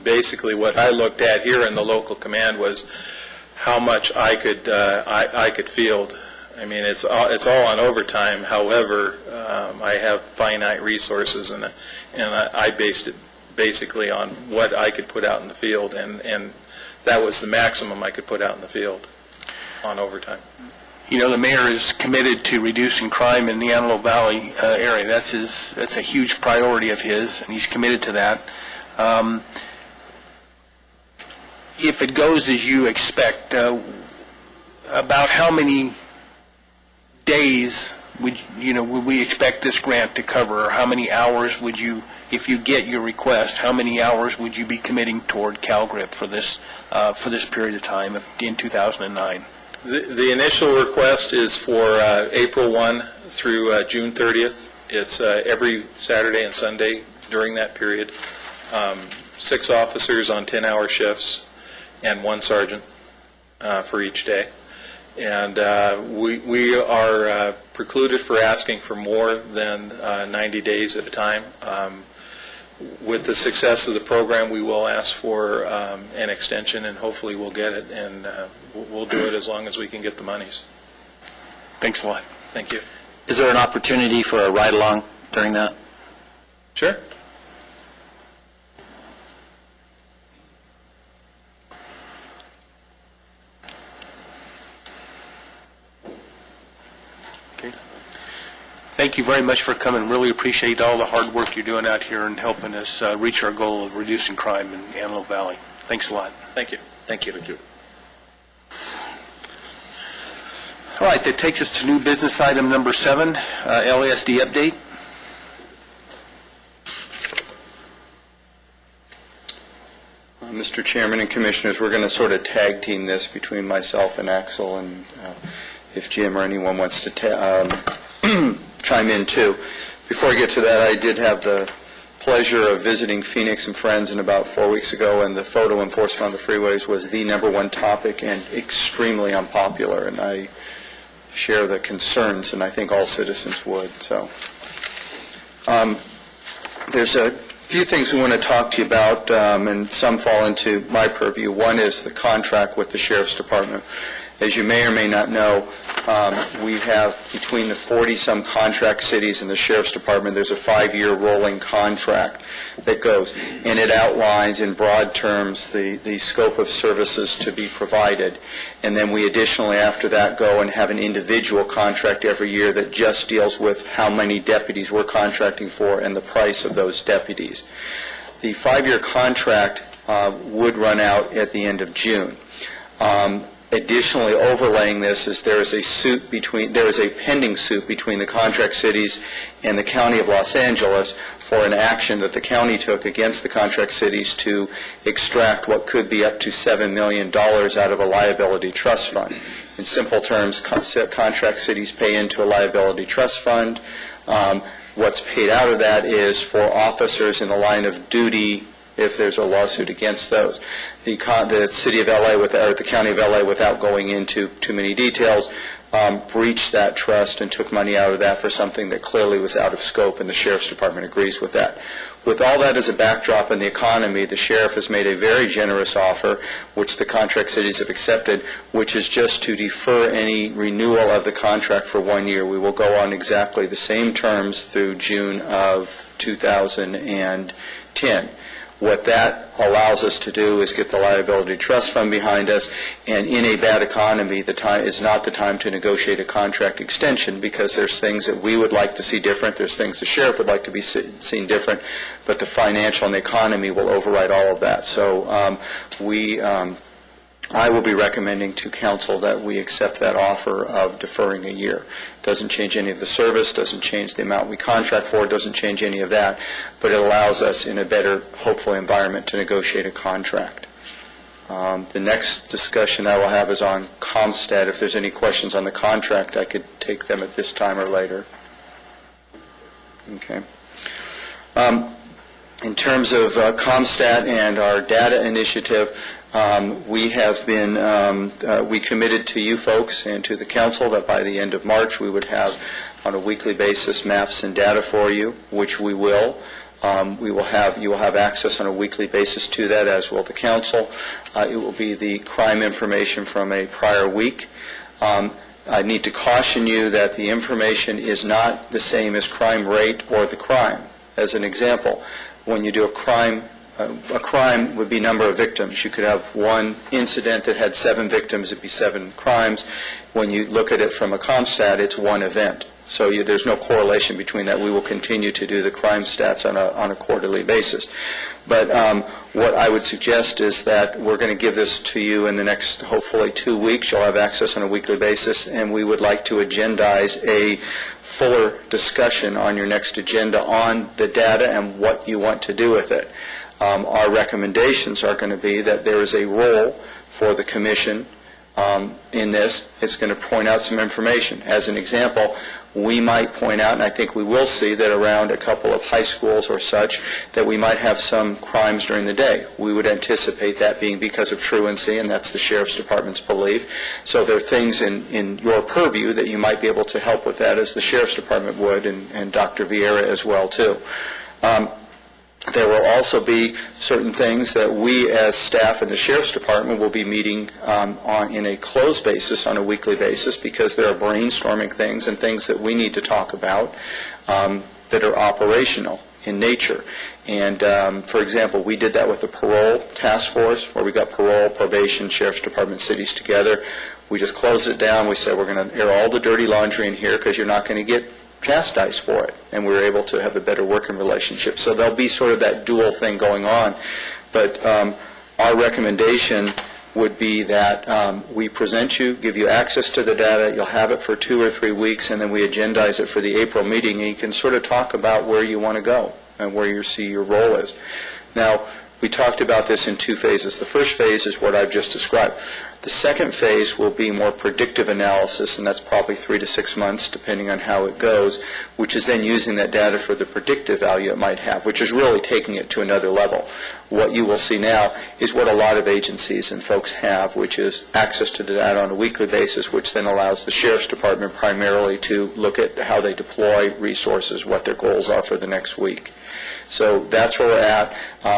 basically what I looked at here in the local command was how much I could field. I mean, it's all on overtime. However, I have finite resources, and I based it basically on what I could put out in the field, and that was the maximum I could put out in the field on overtime.
You know, the mayor is committed to reducing crime in the Antelope Valley area. That's a huge priority of his, and he's committed to that. If it goes as you expect, about how many days would we expect this grant to cover, or how many hours would you, if you get your request, how many hours would you be committing toward CalGrip for this period of time in 2009?
The initial request is for April 1 through June 30th. It's every Saturday and Sunday during that period. 6 officers on 10-hour shifts and 1 sergeant for each day. And we are precluded for asking for more than 90 days at a time. With the success of the program, we will ask for an extension, and hopefully we'll get it, and we'll do it as long as we can get the monies.
Thanks a lot.
Thank you.
Is there an opportunity for a ride-along during that?
Sure.
Thank you very much for coming. Really appreciate all the hard work you're doing out here and helping us reach our goal of reducing crime in Antelope Valley. Thanks a lot.
Thank you.
Thank you.
Thank you.
All right, that takes us to new business item number 7, LASD update.
Mr. Chairman and Commissioners, we're going to sort of tag team this between myself and Axel, and if Jim or anyone wants to chime in too. Before I get to that, I did have the pleasure of visiting Phoenix and Friends about 4 weeks ago, and the photo enforcement on the freeways was the #1 topic and extremely unpopular, and I share the concerns, and I think all citizens would. So there's a few things we want to talk to you about, and some fall into my purview. One is the contract with the Sheriff's Department. As you may or may not know, we have between the 40-some contract cities and the Sheriff's Department, there's a 5-year rolling contract that goes, and it outlines in broad terms the scope of services to be provided. And then we additionally, after that, go and have an individual contract every year that just deals with how many deputies we're contracting for and the price of those deputies. The 5-year contract would run out at the end of June. Additionally, overlaying this is there is a pending suit between the contract cities and the County of Los Angeles for an action that the county took against the contract cities to extract what could be up to $7 million out of a liability trust fund. In simple terms, contract cities pay into a liability trust fund. What's paid out of that is for officers in the line of duty if there's a lawsuit against those. The City of LA, or the County of LA, without going into too many details, breached that trust and took money out of that for something that clearly was out of scope, and the Sheriff's Department agrees with that. With all that as a backdrop in the economy, the Sheriff has made a very generous offer, which the contract cities have accepted, which is just to defer any renewal of the contract for 1 year. We will go on exactly the same terms through June of 2010. What that allows us to do is get the liability trust fund behind us, and in a bad economy, the time is not the time to negotiate a contract extension, because there's things that we would like to see different, there's things the Sheriff would like to be seen different, but the financial and the economy will override all of that. So I will be recommending to Council that we accept that offer of deferring a year. Doesn't change any of the service, doesn't change the amount we contract for, doesn't change any of that, but it allows us in a better, hopefully, environment to negotiate a contract. The next discussion I will have is on ComStat. If there's any questions on the contract, I could take them at this time or later. Okay. In terms of ComStat and our data initiative, we have been, we committed to you folks and to the Council that by the end of March we would have on a weekly basis maps and data for you, which we will. You will have access on a weekly basis to that, as will the Council. It will be the crime information from a prior week. I need to caution you that the information is not the same as crime rate or the crime. As an example, when you do a crime would be number of victims. You could have one incident that had 7 victims, it'd be 7 crimes. When you look at it from a ComStat, it's one event. So there's no correlation between that. We will continue to do the crime stats on a quarterly basis. But what I would suggest is that we're going to give this to you in the next, hopefully, 2 weeks. You'll have access on a weekly basis, and we would like to agendize a fuller discussion on your next agenda on the data and what you want to do with it. Our recommendations are going to be that there is a role for the Commission in this. It's going to point out some information. As an example, we might point out, and I think we will see, that around a couple of high schools or such, that we might have some crimes during the day. We would anticipate that being because of truancy, and that's the Sheriff's Department's belief. So there are things in your purview that you might be able to help with that, as the Sheriff's Department would, and Dr. Vieira as well, too. There will also be certain things that we as staff in the Sheriff's Department will be meeting in a closed basis on a weekly basis, because there are brainstorming things and things that we need to talk about that are operational in nature. And, for example, we did that with the parole task force, where we got parole, probation, Sheriff's Department, cities together. We just closed it down. We said, we're going to air all the dirty laundry in here, because you're not going to get chastised for it, and we were able to have a better working relationship. So there'll be sort of that dual thing going on. But our recommendation would be that we present you, give you access to the data, you'll have it for 2 or 3 weeks, and then we agendize it for the April meeting, and you can sort of talk about where you want to go and where you see your role is. Now, we talked about this in 2 phases. The first phase is what I've just described. The second phase will be more predictive analysis, and that's probably 3 to 6 months, depending on how it goes, which is then using that data for the predictive value it might have, which is really taking it to another level. What you will see now is what a lot of agencies and folks have, which is access to the data on a weekly basis, which then allows the Sheriff's Department primarily to look at how they deploy resources, what their goals are for the next week. So that's where we're at.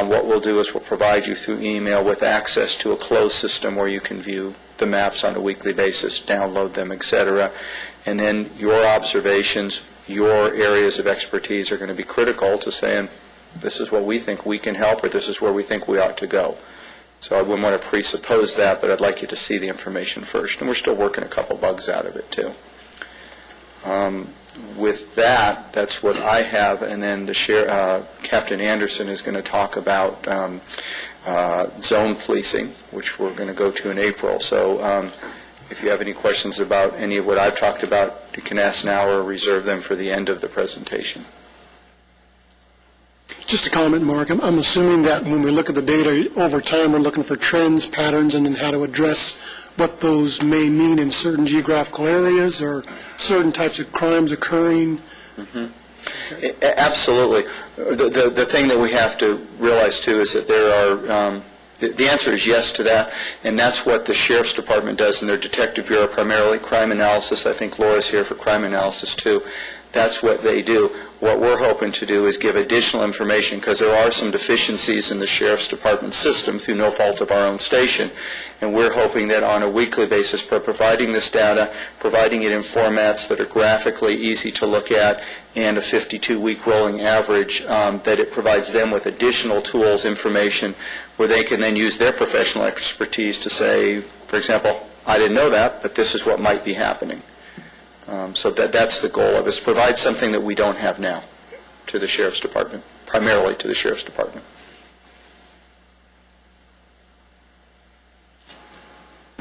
What we'll do is we'll provide you through email with access to a closed system where you can view the maps on a weekly basis, download them, et cetera. And then your observations, your areas of expertise are going to be critical to saying, this is what we think we can help, or this is where we think we ought to go. So I wouldn't want to presuppose that, but I'd like you to see the information first. And we're still working a couple bugs out of it, too. With that, that's what I have, and then Captain Anderson is going to talk about zone policing, which we're going to go to in April. So if you have any questions about any of what I've talked about, you can ask now or reserve them for the end of the presentation.
Just a comment, Mark. I'm assuming that when we look at the data over time, we're looking for trends, patterns, and then how to address what those may mean in certain geographical areas or certain types of crimes occurring.
Mm-hmm. Absolutely. The thing that we have to realize, too, is that there are the answer is yes to that, and that's what the Sheriff's Department does in their Detective Bureau, primarily crime analysis. I think Laura's here for crime analysis, too. That's what they do. What we're hoping to do is give additional information, because there are some deficiencies in the Sheriff's Department system through no fault of our own station, and we're hoping that on a weekly basis, by providing this data, providing it in formats that are graphically easy to look at, and a 52-week rolling average, that it provides them with additional tools, information, where they can then use their professional expertise to say, for example, I didn't know that, but this is what might be happening. So that's the goal of it, is provide something that we don't have now to the Sheriff's Department, primarily to the Sheriff's Department.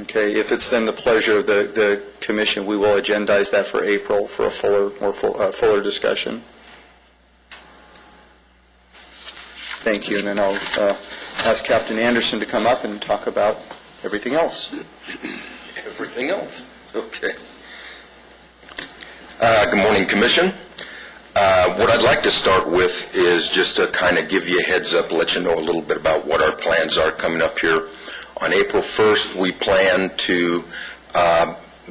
Okay, if it's then the pleasure of the Commission, we will agendize that for April for a fuller discussion. Thank you, and then I'll ask Captain Anderson to come up and talk about everything else.
Everything else? Okay. Good morning, Commission. What I'd like to start with is just to kind of give you a heads up, let you know a little bit about what our plans are coming up here. On April 1st, we plan to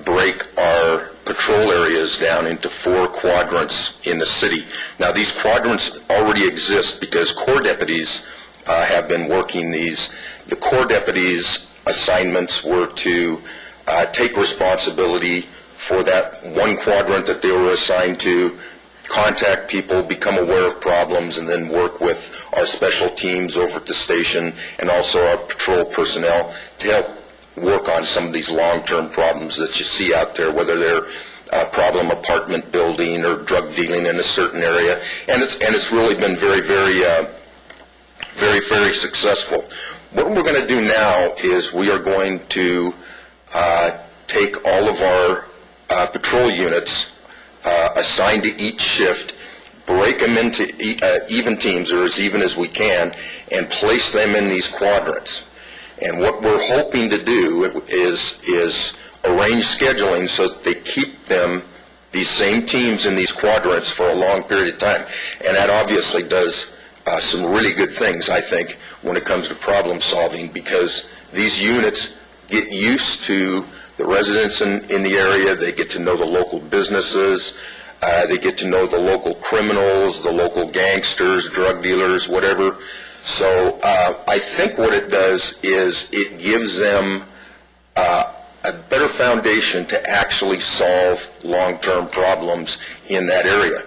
break our patrol areas down into 4 quadrants in the city. Now, these quadrants already exist because Corps deputies have been working these. The Corps deputies' assignments were to take responsibility for that one quadrant that they were assigned to, contact people, become aware of problems, and then work with our special teams over at the station and also our patrol personnel to help work on some of these long-term problems that you see out there, whether they're problem apartment building or drug dealing in a certain area. And it's really been very, very successful. What we're going to do now is we are going to take all of our patrol units assigned to each shift, break them into even teams, or as even as we can, and place them in these quadrants. And what we're hoping to do is arrange scheduling so that they keep them, these same teams, in these quadrants for a long period of time. And that obviously does some really good things, I think, when it comes to problem solving, because these units get used to the residents in the area. They get to know the local businesses. They get to know the local criminals, the local gangsters, drug dealers, whatever. So I think what it does is it gives them a better foundation to actually solve long-term problems in that area.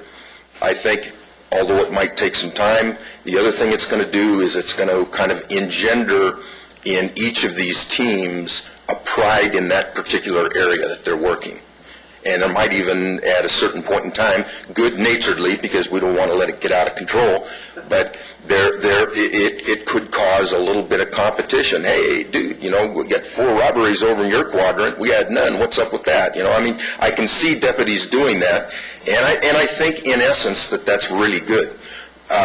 I think, although it might take some time, the other thing it's going to do is it's going to kind of engender in each of these teams a pride in that particular area that they're working. And there might even, at a certain point in time, good-naturedly, because we don't want to let it get out of control, but it could cause a little bit of competition. Hey, dude, we got 4 robberies over in your quadrant. We had none. What's up with that? I mean, I can see deputies doing that, and I think, in essence, that's really good.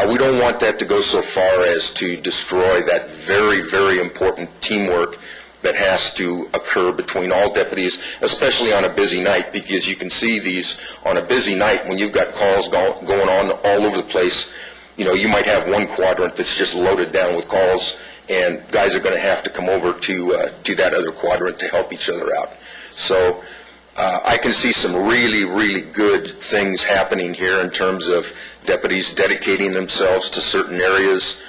We don't want that to go so far as to destroy that very, very important teamwork that has to occur between all deputies, especially on a busy night, because you can see these on a busy night when you've got calls going on all over the place. You might have one quadrant that's just loaded down with calls, and guys are going to have to come over to that other quadrant to help each other out. So I can see some really, really good things happening here in terms of deputies dedicating themselves to certain areas,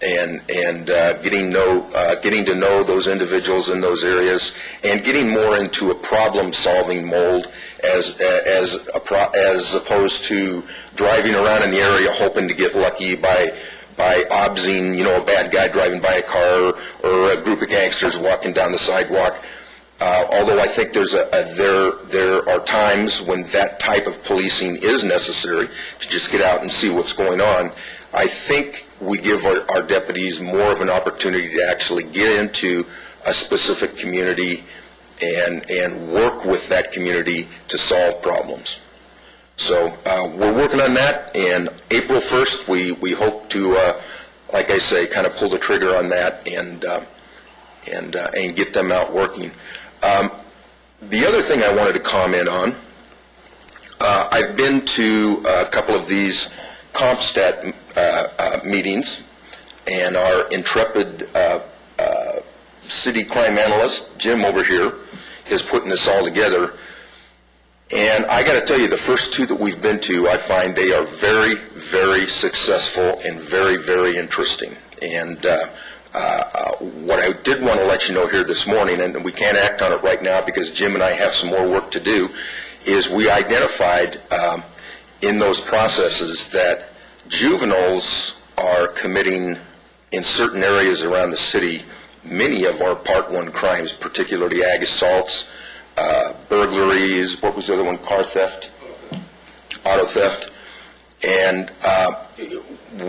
and getting to know those individuals in those areas, and getting more into a problem-solving mold as opposed to driving around in the area hoping to get lucky by obsing, a bad guy driving by a car or a group of gangsters walking down the sidewalk. Although I think there are times when that type of policing is necessary to just get out and see what's going on, I think we give our deputies more of an opportunity to actually get into a specific community and work with that community to solve problems. So we're working on that, and April 1st we hope to, like I say, kind of pull the trigger on that and get them out working. The other thing I wanted to comment on, I've been to a couple of these CompStat meetings, and our intrepid city crime analyst, Jim over here, is putting this all together. And I got to tell you, the first two that we've been to, I find they are very, very successful and very, very interesting. And what I did want to let you know here this morning, and we can't act on it right now because Jim and I have some more work to do, is we identified in those processes that juveniles are committing in certain areas around the city many of our Part 1 crimes, particularly ag assaults, burglaries, what was the other one, car theft, auto theft. And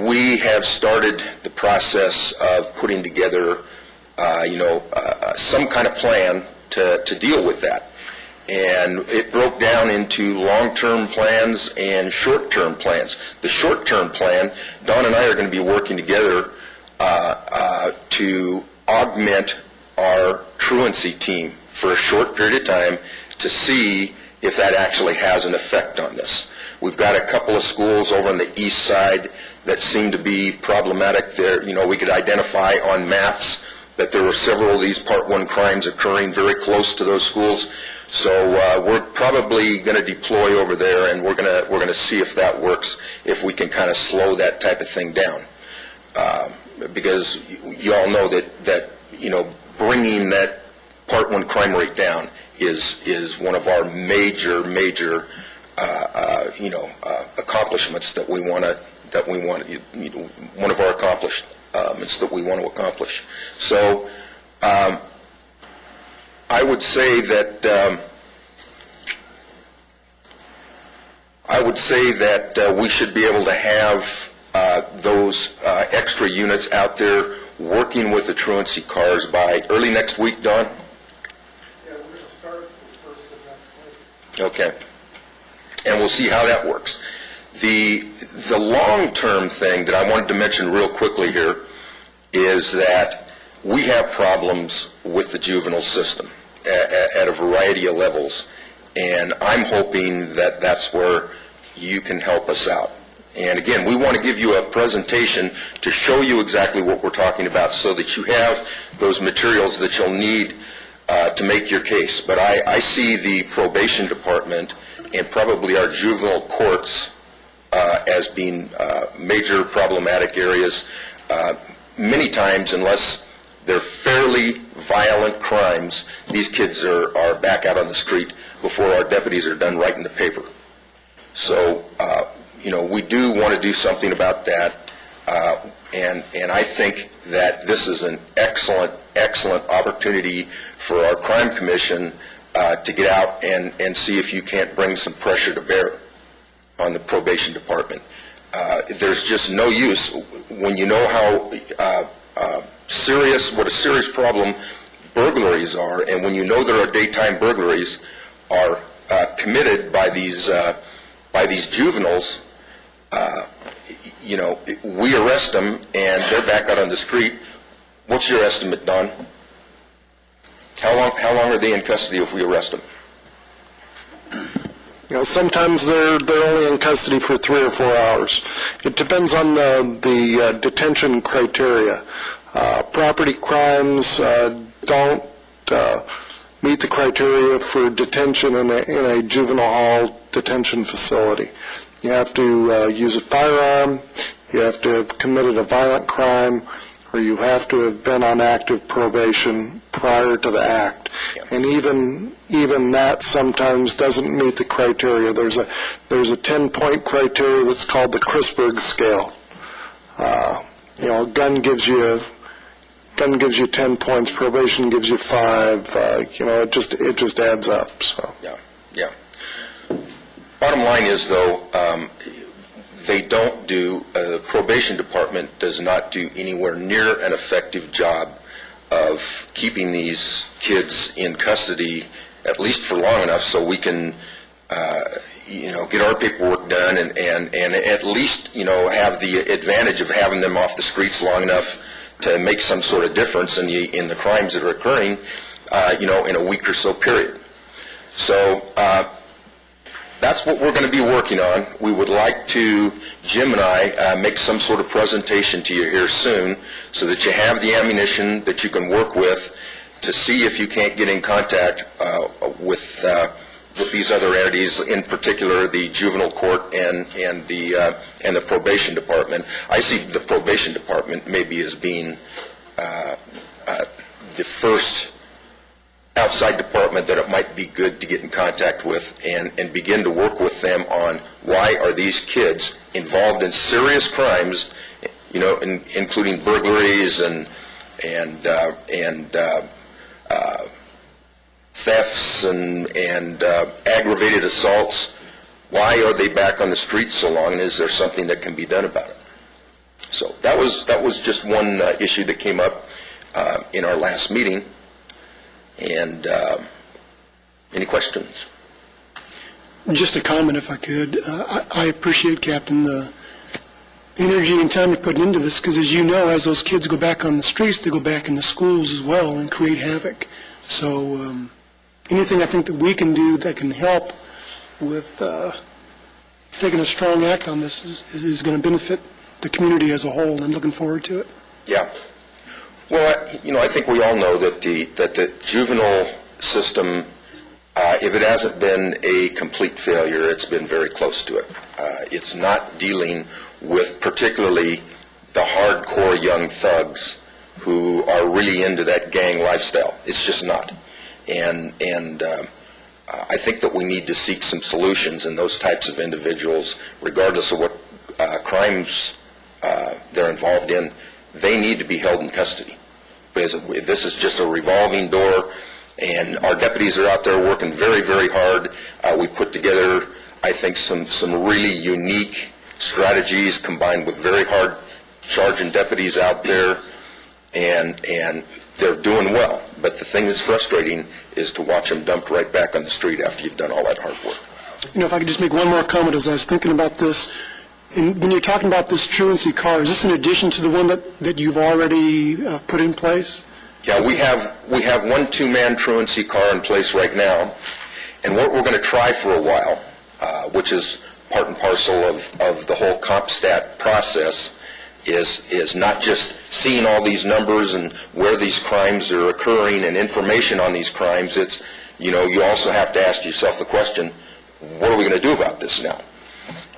we have started the process of putting together, some kind of plan to deal with that. And it broke down into long-term plans and short-term plans. The short-term plan, Don and I are going to be working together to augment our truancy team for a short period of time to see if that actually has an effect on this. We've got a couple of schools over on the east side that seem to be problematic. There, we could identify on maps that there were several of these Part 1 crimes occurring very close to those schools. So we're probably going to deploy over there, and we're going to see if that works, if we can kind of slow that type of thing down, because you all know that bringing that Part 1 crime rate down is one of our major accomplishments that we want one of our accomplishments that we want to accomplish. So I would say that we should be able to have those extra units out there working with the truancy cars by early next week, Don?
Yeah, we're going to start the first of next week.
Okay. And we'll see how that works. The long-term thing that I wanted to mention real quickly here is that we have problems with the juvenile system at a variety of levels, and I'm hoping that that's where you can help us out. And again, we want to give you a presentation to show you exactly what we're talking about so that you have those materials that you'll need to make your case. But I see the probation department and probably our juvenile courts as being major problematic areas. Many times, unless they're fairly violent crimes, these kids are back out on the street before our deputies are done writing the paper. So, we do want to do something about that, and I think that this is an excellent opportunity for our crime commission to get out and see if you can't bring some pressure to bear on the probation department. There's just no use when you know how what a serious problem burglaries are, and when you know there are daytime burglaries are committed by these juveniles. We arrest them and they're back out on the street. What's your estimate, Don? How long are they in custody if we arrest them?
Sometimes they're only in custody for 3 or 4 hours. It depends on the detention criteria. Property crimes don't meet the criteria for detention in a juvenile hall detention facility. You have to use a firearm, you have to have committed a violent crime,
or you have to have been on active probation prior to the act. And even that sometimes doesn't meet the criteria. There's a 10-point criteria that's called the Christberg scale. A gun gives you 10 points, probation gives you 5. It just adds up. So.
Yeah. Bottom line is, though, the probation department does not do anywhere near an effective job of keeping these kids in custody, at least for long enough so we can, get our paperwork done and at least, have the advantage of having them off the streets long enough to make some sort of difference in the crimes that are occurring, in a week or so period. So that's what we're going to be working on. We would like to, Jim and I, make some sort of presentation to you here soon so that you have the ammunition that you can work with to see if you can't get in contact with these other entities, in particular the juvenile court and the probation department. I see the probation department maybe as being the first outside department that it might be good to get in contact with and begin to work with them on why are these kids involved in serious crimes, including burglaries and thefts and aggravated assaults. Why are they back on the streets so long, and is there something that can be done about it? So that was just one issue that came up in our last meeting. And any questions?
Just a comment, if I could. I appreciate, Captain, the energy and time you're putting into this, because as you know, as those kids go back on the streets, they go back in the schools as well and create havoc. So anything I think that we can do that can help with taking a strong act on this is going to benefit the community as a whole, and I'm looking forward to it.
Yeah. Well, I think we all know that the juvenile system, if it hasn't been a complete failure, it's been very close to it. It's not dealing with particularly the hardcore young thugs who are really into that gang lifestyle. It's just not. And I think that we need to seek some solutions in those types of individuals, regardless of what crimes they're involved in. They need to be held in custody. Because this is just a revolving door, and our deputies are out there working very, very hard. We've put together, I think, some really unique strategies combined with very hard charging deputies out there, and they're doing well. But the thing that's frustrating is to watch them dumped right back on the street after you've done all that hard work.
If I could just make one more comment as I was thinking about this. And when you're talking about this truancy car, is this in addition to the one that you've already put in place?
Yeah, we have one two-man truancy car in place right now, and what we're going to try for a while, which is part and parcel of the whole CompStat process, is not just seeing all these numbers and where these crimes are occurring and information on these crimes. It's, you also have to ask yourself the question, what are we going to do about this now?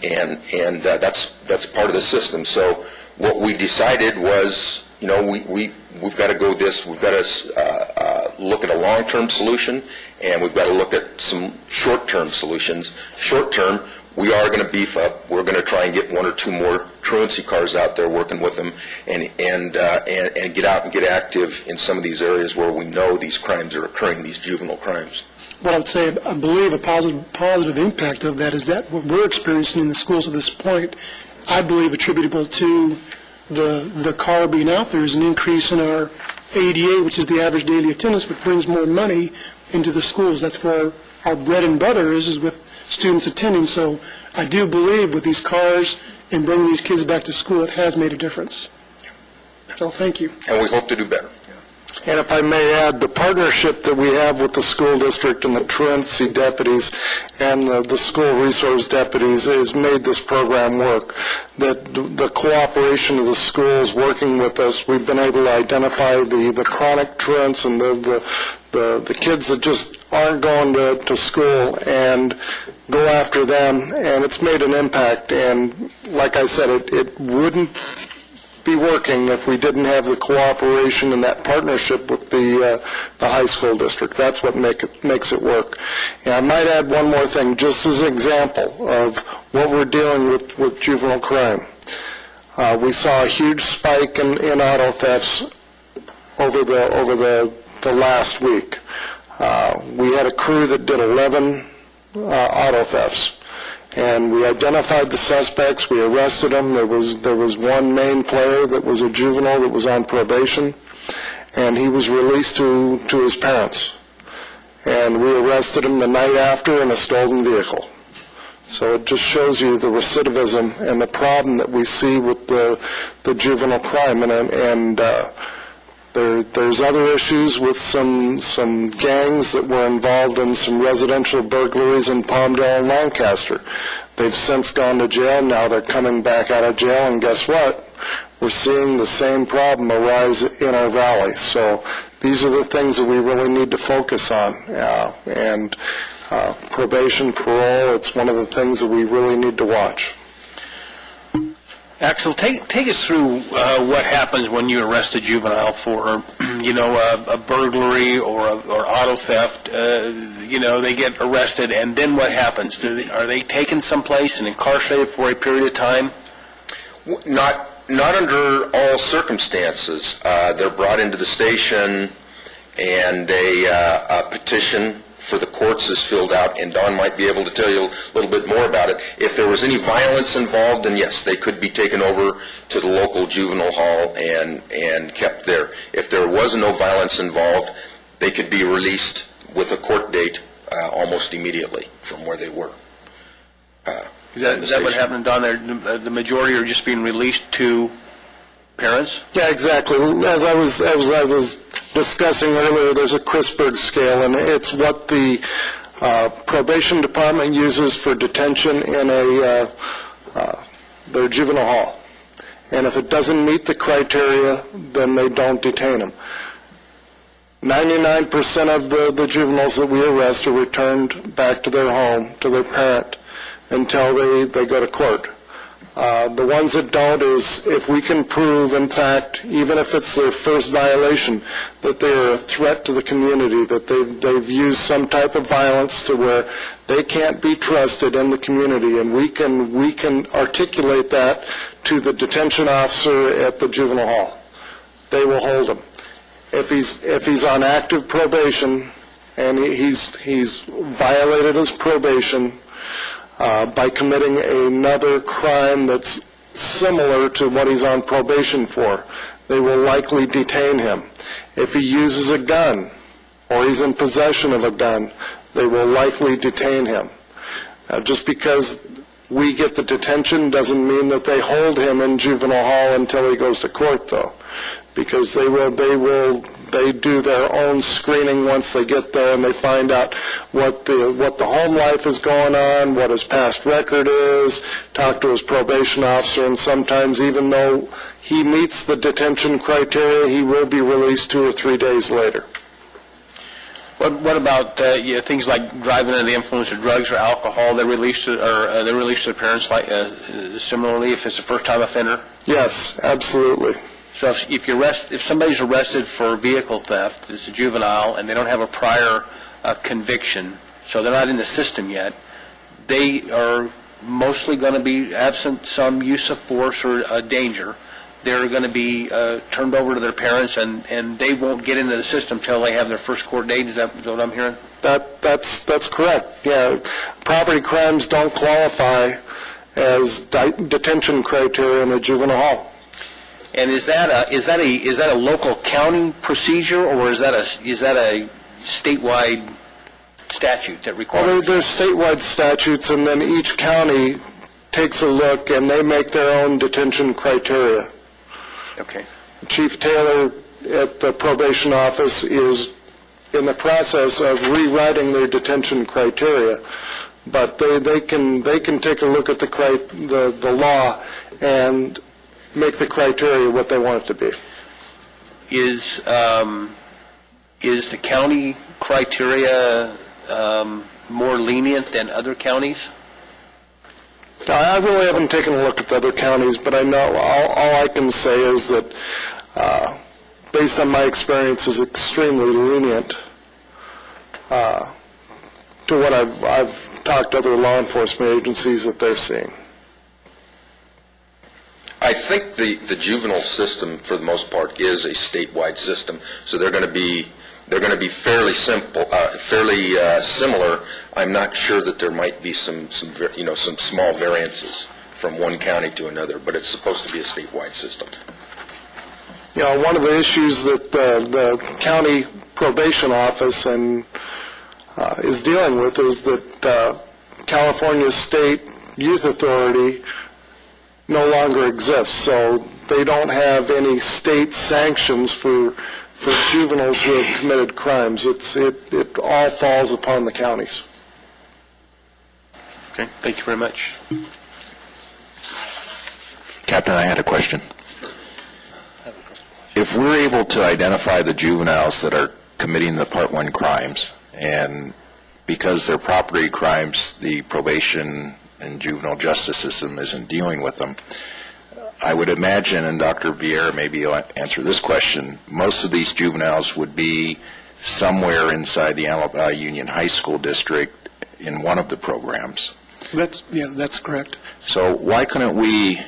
And that's part of the system. So what we decided was, we've got to go this. We've got to look at a long-term solution, and we've got to look at some short-term solutions. Short-term, we are going to beef up. We're going to try and get one or two more truancy cars out there working with them, and get out and get active in some of these areas where we know these crimes are occurring, these juvenile crimes.
What I would say, I believe a positive impact of that is that what we're experiencing in the schools at this point, I believe attributable to the car being out there, is an increase in our ADA, which is the average daily attendance, which brings more money into the schools. That's where our bread and butter is with students attending. So I do believe with these cars and bringing these kids back to school, it has made a difference. So thank you.
And we hope to do better.
And if I may add, the partnership that we have with the school district and the truancy deputies and the school resource deputies has made this program work. That the cooperation of the schools working with us, we've been able to identify the chronic truants and the kids that just aren't going to school and go after them, and it's made an impact. And like I said, it wouldn't be working if we didn't have the cooperation and that partnership with the high school district. That's what makes it work. And I might add one more thing, just as an example of what we're dealing with juvenile crime. We saw a huge spike in auto thefts over the last week. We had a crew that did 11 auto thefts, and we identified the suspects. We arrested them. There was one main player that was a juvenile that was on probation, and he was released to his parents. And we arrested him the night after in a stolen vehicle. So it just shows you the recidivism and the problem that we see with the juvenile crime. And there's other issues with some gangs that were involved in some residential burglaries in Palmdale and Lancaster. They've since gone to jail. Now they're coming back out of jail, and guess what? We're seeing the same problem arise in our valley. So these are the things that we really need to focus on. Probation, parole, it's one of the things that we really need to watch.
Axel, take us through what happens when you arrest a juvenile for, a burglary or auto theft. They get arrested, and then what happens? Are they taken someplace and incarcerated for a period of time?
Not under all circumstances. They're brought into the station, and a petition for the courts is filled out, and Don might be able to tell you a little bit more about it. If there was any violence involved, then yes, they could be taken over to the local juvenile hall and kept there. If there was no violence involved, they could be released with a court date almost immediately from where they were.
Is that what happened, Don? The majority are just being released to parents?
Yeah, exactly. As I was discussing earlier, there's a Christberg scale, and it's what the probation department uses for detention in their juvenile hall. And if it doesn't meet the criteria, then they don't detain them. 99% of the juveniles that we arrest are returned back to their home, to their parent, until they go to court. The ones that don't is if we can prove, in fact, even if it's their first violation, that they're a threat to the community, that they've used some type of violence to where they can't be trusted in the community, and we can articulate that to the detention officer at the juvenile hall. They will hold him. If he's on active probation and he's violated his probation by committing another crime that's similar to what he's on probation for, they will likely detain him. If he uses a gun or he's in possession of a gun, they will likely detain him. Just because we get the detention doesn't mean that they hold him in juvenile hall until he goes to court, though, because they do their own screening once they get there, and they find out what the home life is going on, what his past record is, talk to his probation officer, and sometimes even though he meets the detention criteria, he will be released 2 or 3 days later.
What about things like driving under the influence of drugs or alcohol? They're released to their parents similarly if it's a first-time offender?
Yes, absolutely.
So if somebody's arrested for vehicle theft, it's a juvenile, and they don't have a prior conviction, so they're not in the system yet, they are mostly going to be, absent some use of force or danger, they're going to be turned over to their parents, and they won't get into the system until they have their first court date. Is that what I'm hearing?
That's correct. Yeah, property crimes don't qualify as detention criteria in a juvenile hall.
And is that a local county procedure, or is that a statewide statute that requires?
Well, there's statewide statutes, and then each county takes a look and they make their own detention criteria.
Okay.
Chief Taylor at the probation office is in the process of rewriting their detention criteria, but they can take a look at the law and make the criteria what they want it to be.
Is the county criteria more lenient than other counties?
I really haven't taken a look at the other counties, but I know, all I can say is that, based on my experience, is extremely lenient to what I've talked to other law enforcement agencies that they're seeing.
I think the juvenile system, for the most part, is a statewide system, so they're going to be fairly simple, fairly similar. I'm not sure that there might be some small variances from one county to another, but it's supposed to be a statewide system.
You know, one of the issues that the county probation office is dealing with is that California State Youth Authority no longer exists, so they don't have any state sanctions for juveniles who have committed crimes. It all falls upon the counties.
Okay, thank you very much.
Captain, I had a question. If we're able to identify the juveniles that are committing the Part 1 crimes, and because they're property crimes, the probation and juvenile justice system isn't dealing with them, I would imagine, and Dr. Vieira maybe you'll answer this question, most of these juveniles would be somewhere inside the Antelope Valley Union High School District in one of the programs.
That's correct.
So why couldn't we,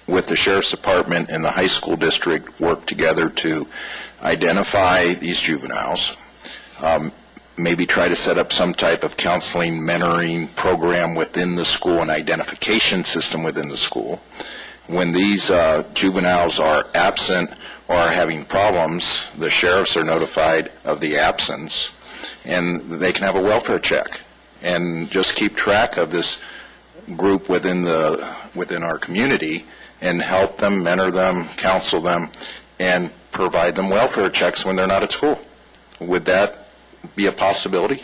with the Sheriff's Department and the high school district, work together to identify these juveniles, maybe try to set up some type of counseling, mentoring program within the school, an identification system within the school? When these juveniles are absent or are having problems, the sheriffs are notified of the absence, and they can have a welfare check and just keep track of this group within our community and help them, mentor them, counsel them, and provide them welfare checks when they're not at school. Would that be a possibility?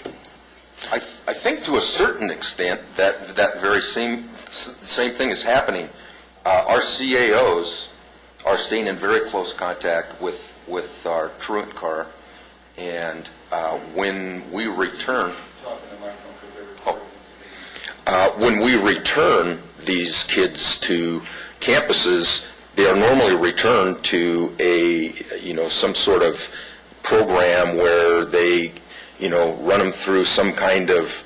I think to a certain extent that very same thing is happening. Our CAOs are staying in very close contact with our truant car, and when we return these kids to campuses, they are normally returned to some sort of program where they run them through some kind of.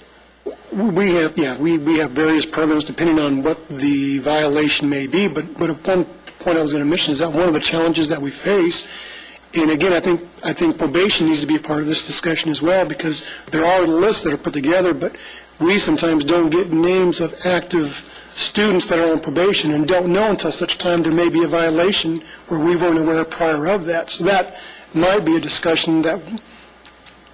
We have various programs depending on what the violation may be, but one point I was going to mention is that one of the challenges that we face, and again, I think probation needs to be a part of this discussion as well, because there are lists that are put together, but we sometimes don't get names of active students that are on probation and don't know until such time there may be a violation where we weren't aware prior of that. So that might be a discussion that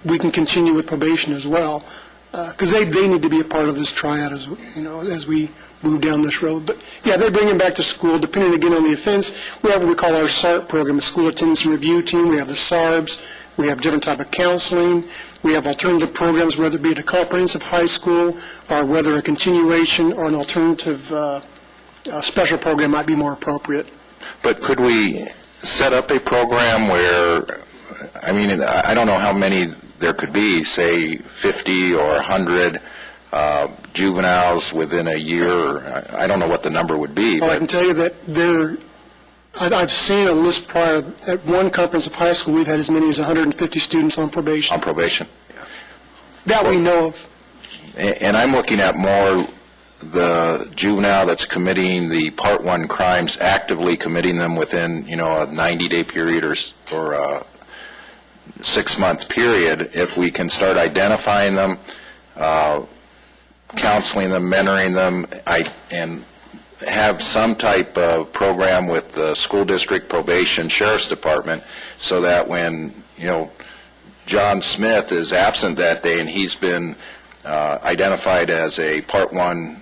we can continue with probation as well, because they need to be a part of this triad as we move down this road. But yeah, they bring them back to school, depending again on the offense. We have what we call our SARP program, a school attendance and review team. We have the SARBs. We have different type of counseling. We have alternative programs, whether it be at a comprehensive high school or whether a continuation or an alternative special program might be more appropriate.
But could we set up a program where, I don't know how many there could be, say 50 or 100 juveniles within a year. I don't know what the number would be.
Well, I can tell you that I've seen a list prior. At one comprehensive high school, we've had as many as 150 students on probation.
On probation.
Yeah. That we know of.
And I'm looking at more the juvenile that's committing the Part 1 crimes, actively committing them within, a 90-day period or a 6-month period. If we can start identifying them, counseling them, mentoring them, and have some type of program with the school district, probation, sheriff's department, so that when, John Smith is absent that day and he's been identified as a Part 1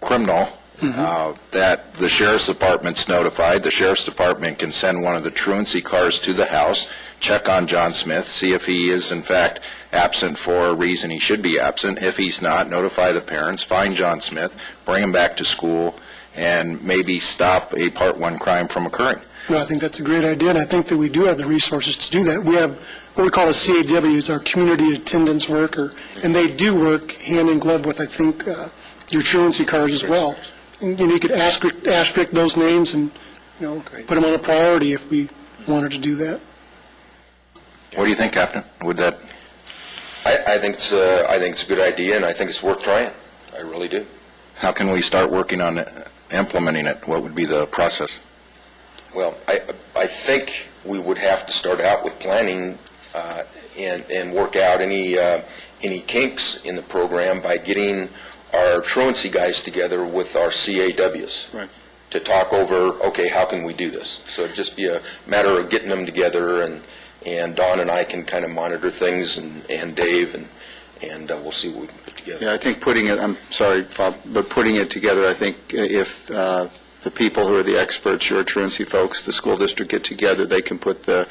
criminal, that the sheriff's department's notified. The sheriff's department can send one of the truancy cars to the house, check on John Smith, see if he is in fact absent for a reason he should be absent. If he's not, notify the parents, find John Smith, bring him back to school, and maybe stop a Part 1 crime from occurring.
Well, I think that's a great idea, and I think that we do have the resources to do that. We have what we call a CAW, is our community attendance worker, and they do work hand in glove with, I think, your truancy cars as well. you could asterisk those names and, put them on a priority if we wanted to do that.
What do you think, Captain? Would that...
I think it's a good idea, and I think it's worth trying. I really do.
How can we start working on implementing it? What would be the process?
Well, I think we would have to start out with planning and work out any kinks in the program by getting our truancy guys together with our CAWs to talk over, okay, how can we do this? So it'd just be a matter of getting them together, and Don and I can kind of monitor things, and Dave, and we'll see what we can put together.
Yeah, I think I'm sorry, Bob, but putting it together, I think if the people who are the experts, your truancy folks, the school district get together, they can put the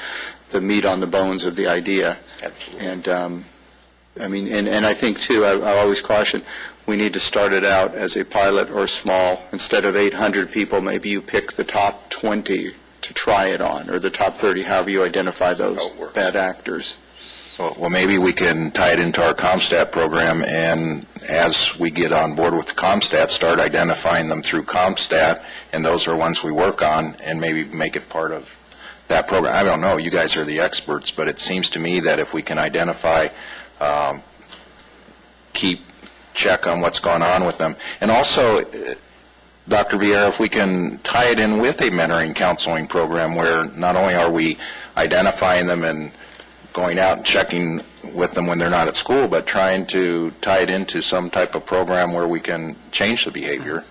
meat on the bones of the idea.
Absolutely.
And and I think, too, I always caution, we need to start it out as a pilot or small. Instead of 800 people, maybe you pick the top 20 to try it on, or the top 30, however you identify those bad actors.
Well, maybe we can tie it into our CompStat program, and as we get on board with the CompStat, start identifying them through CompStat, and those are ones we work on, and maybe make it part of that program. I don't know, you guys are the experts, but it seems to me that if we can identify, keep check on what's going on with them. And also, Dr. Vieira, if we can tie it in with a mentoring counseling program where not only are we identifying them and going out and checking with them when they're not at school, but trying to tie it into some type of program where we can change the behavior.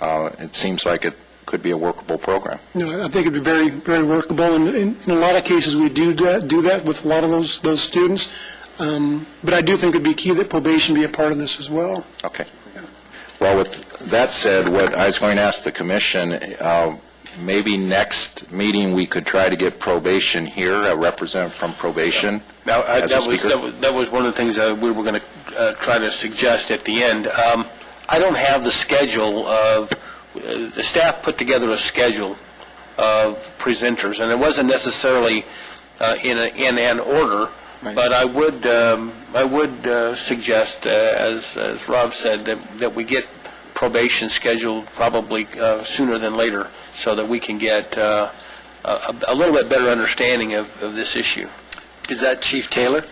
It seems like it could be a workable program.
I think it'd be very, very workable, and in a lot of cases we do that with a lot of those students. But I do think it'd be key that probation be a part of this as well.
Okay. Well, with that said, what I was going to ask the commission, maybe next meeting we could try to get probation here, a representative from probation.
Now, that was one of the things that we were going to try to suggest at the end. I don't have the schedule of, the staff put together a schedule of presenters, and it wasn't necessarily in an order, but I would suggest, as Rob said, that we get probation scheduled probably sooner than later, so that we can get a little bit better understanding of this issue.
Is that Chief Taylor?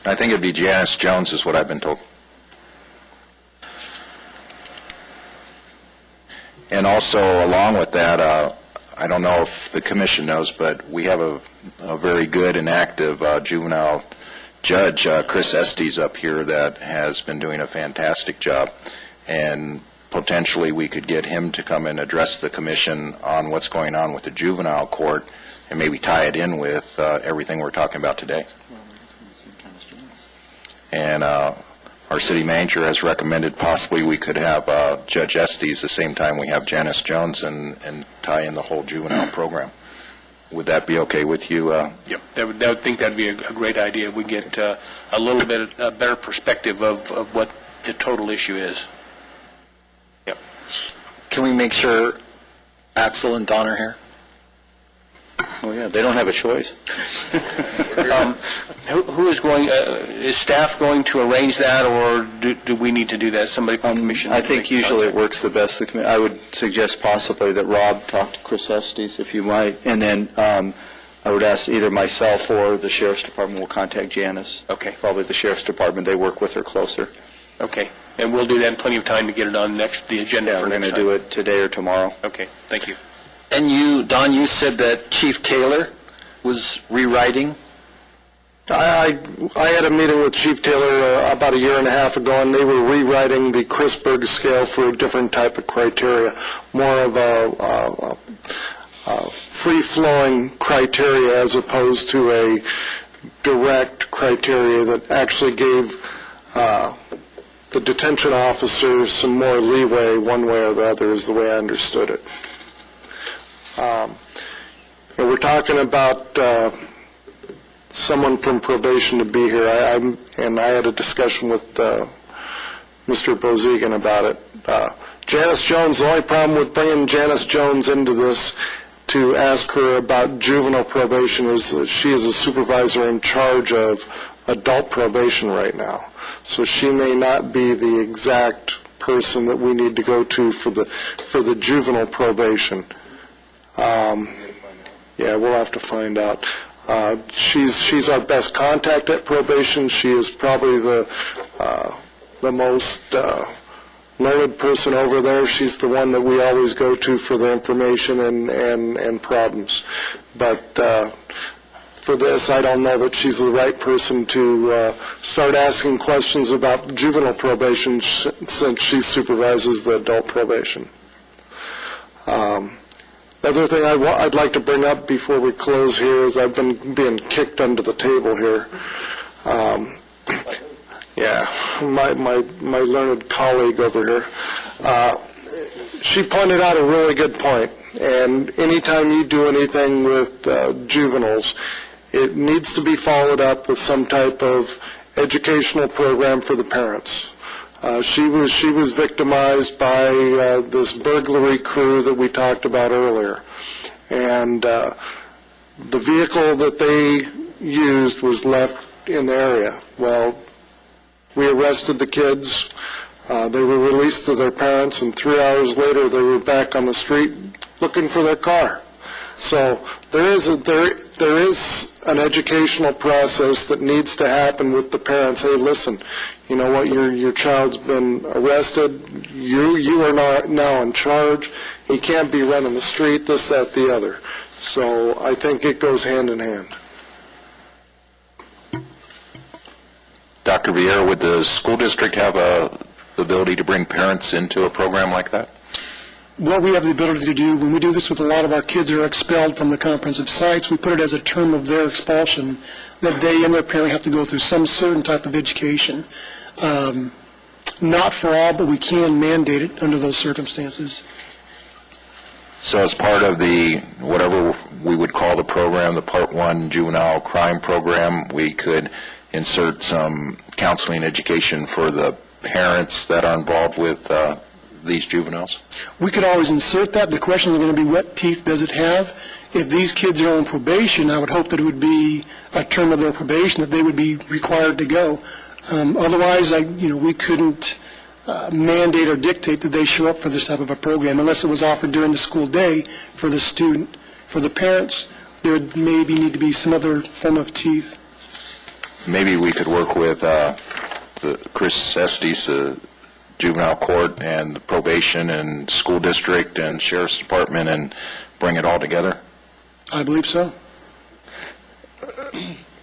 I think it'd be Janice Jones is what I've been told. And also, along with that, I don't know if the commission knows, but we have a very good and active juvenile judge, Chris Estes, up here that has been doing a fantastic job. And potentially we could get him to come and address the commission on what's going on with the juvenile court and maybe tie it in with everything we're talking about today. And our city manager has recommended possibly we could have Judge Estes the same time we have Janice Jones and tie in the whole juvenile program. Would that be okay with you?
Yep, I would think that'd be a great idea. We get a little bit a better perspective of what the total issue is. Yep.
Can we make sure Axel and Don are here?
Oh, yeah, they don't have a choice.
Who is going, is staff going to arrange that, or do we need to do that? Somebody from the commission?
I think usually it works the best. I would suggest possibly that Rob talk to Chris Estes, if you might, and then I would ask either myself or the Sheriff's Department will contact Janice.
Okay.
Probably the Sheriff's Department. They work with her closer.
Okay. And we'll do that in plenty of time to get it on the agenda for next time.
We're going to do it today or tomorrow.
Okay. Thank you.
And you, Don, you said that Chief Taylor was rewriting?
I had a meeting with Chief Taylor about a year and a half ago, and they were rewriting the Christberg scale for a different type of criteria, more of a free-flowing criteria as opposed to a direct criteria that actually gave the detention officers some more leeway one way or the other, is the way I understood it. We're talking about someone from probation to be here, and I had a discussion with Mr. Bozigan about it. Janice Jones, the only problem with bringing Janice Jones into this to ask her about juvenile probation is that she is a supervisor in charge of adult probation right now. So she may not be the exact person that we need to go to for the juvenile probation. Yeah, we'll have to find out. She's our best contact at probation. She is probably the most learned person over there. She's the one that we always go to for the information and problems. But for this, I don't know that she's the right person to start asking questions about juvenile probation since she supervises the adult probation. The other thing I'd like to bring up before we close here is I've been being kicked under the table here. Yeah, my learned colleague over here. She pointed out a really good point, and anytime you do anything with juveniles, it needs to be followed up with some type of educational program for the parents. She was victimized by this burglary crew that we talked about earlier, and the vehicle that they used was left in the area. Well, we arrested the kids. They were released to their parents, and 3 hours later they were back on the street looking for their car. So there is an educational process that needs to happen with the parents. Hey, listen, you know what? Your child's been arrested. You are now in charge. He can't be running the street. This, that, the other. So I think it goes hand in hand.
Dr. Vieira, would the school district have the ability to bring parents into a program like that?
What we have the ability to do, when we do this with a lot of our kids that are expelled from the comprehensive sites, we put it as a term of their expulsion, that they and their parent have to go through some certain type of education. Not for all, but we can mandate it under those circumstances.
So as part of the, whatever we would call the program, the Part 1 juvenile crime program, we could insert some counseling education for the parents that are involved with these juveniles?
We could always insert that. The question is going to be, what teeth does it have? If these kids are on probation, I would hope that it would be a term of their probation, that they would be required to go. Otherwise, we couldn't mandate or dictate that they show up for this type of a program unless it was offered during the school day for the student. For the parents, there would maybe need to be some other form of teeth.
Maybe we could work with Chris Estes, juvenile court and the probation and school district and sheriff's department and bring it all together?
I believe so.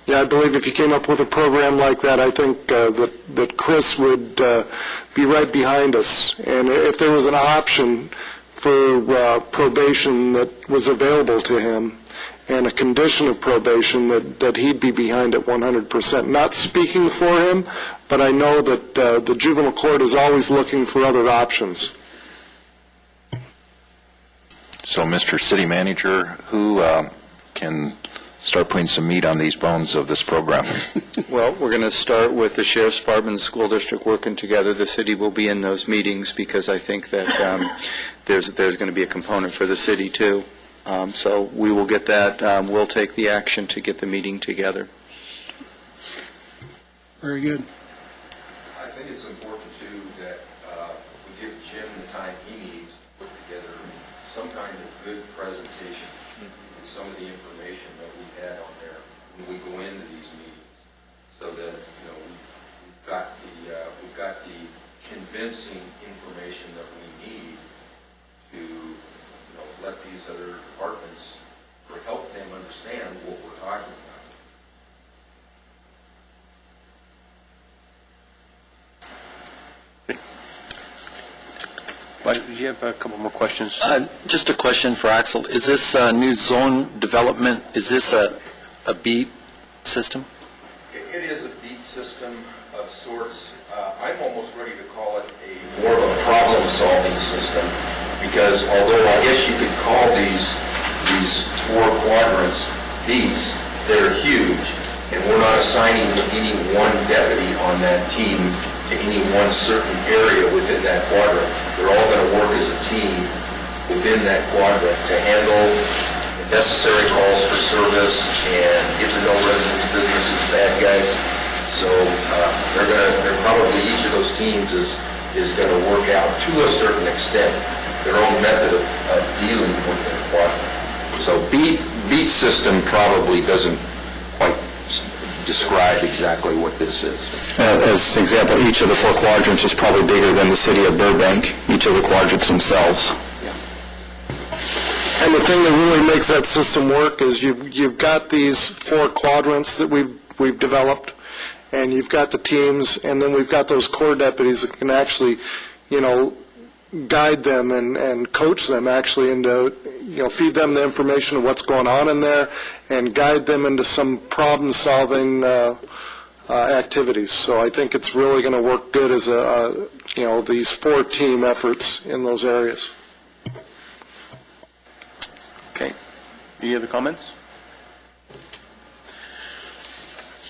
Yeah, I believe if you came up with a program like that, I think that Chris would be right behind us. And if there was an option for probation that was available to him and a condition of probation, that he'd be behind it 100%. Not speaking for him, but I know that the juvenile court is always looking for other options.
So, Mr. City Manager, who can start putting some meat on these bones of this program?
Well, we're going to start with the Sheriff's Department and the school district working together. The city will be in those meetings because I think that there's going to be a component for the city, too. So we will get that. We'll take the action to get the meeting together.
Very good.
I think it's important, too, that we give Jim the time he needs to put together some kind of good presentation with some of the information that we've had on there when we go into these meetings, so that we've got the convincing information that we need to let these other departments, or help them understand what we're talking about.
Did you have a couple more questions?
Just a question for Axel. Is this new zone development, is this a beat system?
It is a beat system of sorts. I'm almost ready to call it more of a problem-solving system, because although I guess you could call these four quadrants beats, they're huge, and we're not assigning any one deputy on that team to any one certain area within that quadrant. They're all going to work as a team within that quadrant to handle necessary calls for service and get to know residents' businesses, bad guys. So they're probably, each of those teams is is going to work out, to a certain extent, their own method of dealing with their water. So BEAT system probably doesn't quite describe exactly what this is.
As an example, each of the 4 quadrants is probably bigger than the city of Burbank, each of the quadrants themselves.
And the thing that really makes that system work is you've got these 4 quadrants that we've developed, and you've got the teams, and then we've got those core deputies that can actually, guide them and coach them actually into, feed them the information of what's going on in there and guide them into some problem-solving activities. So I think it's really going to work good as these 4 team efforts in those areas.
Okay. Any other comments?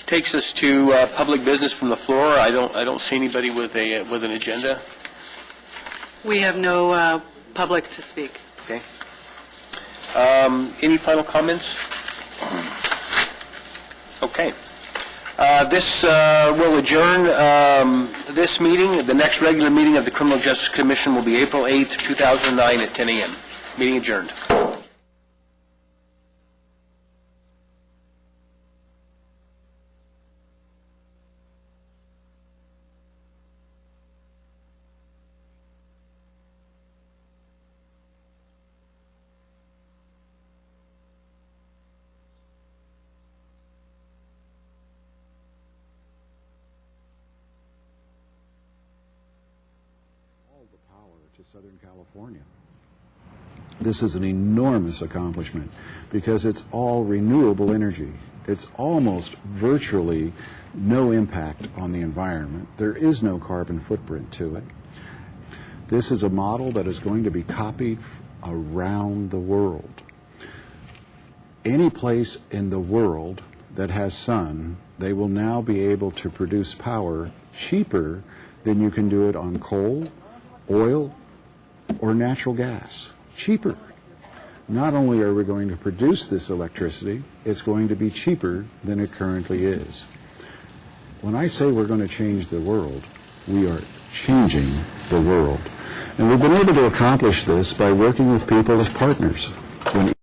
Takes us to public business from the floor. I don't see anybody with an agenda.
We have no public to speak.
Okay. Any final comments? Okay. This will adjourn this meeting. The next regular meeting of the Criminal Justice Commission will be April 8th, 2009 at 10 a.m. Meeting adjourned.
To Southern California. This is an enormous accomplishment because it's all renewable energy. It's almost virtually no impact on the environment. There is no carbon footprint to it. This is a model that is going to be copied around the world. Any place in the world that has sun, they will now be able to produce power cheaper than you can do it on coal, oil, or natural gas. Cheaper. Not only are we going to produce this electricity, it's going to be cheaper than it currently is. When I say we're going to change the world, we are changing the world. And we've been able to accomplish this by working with people as partners. When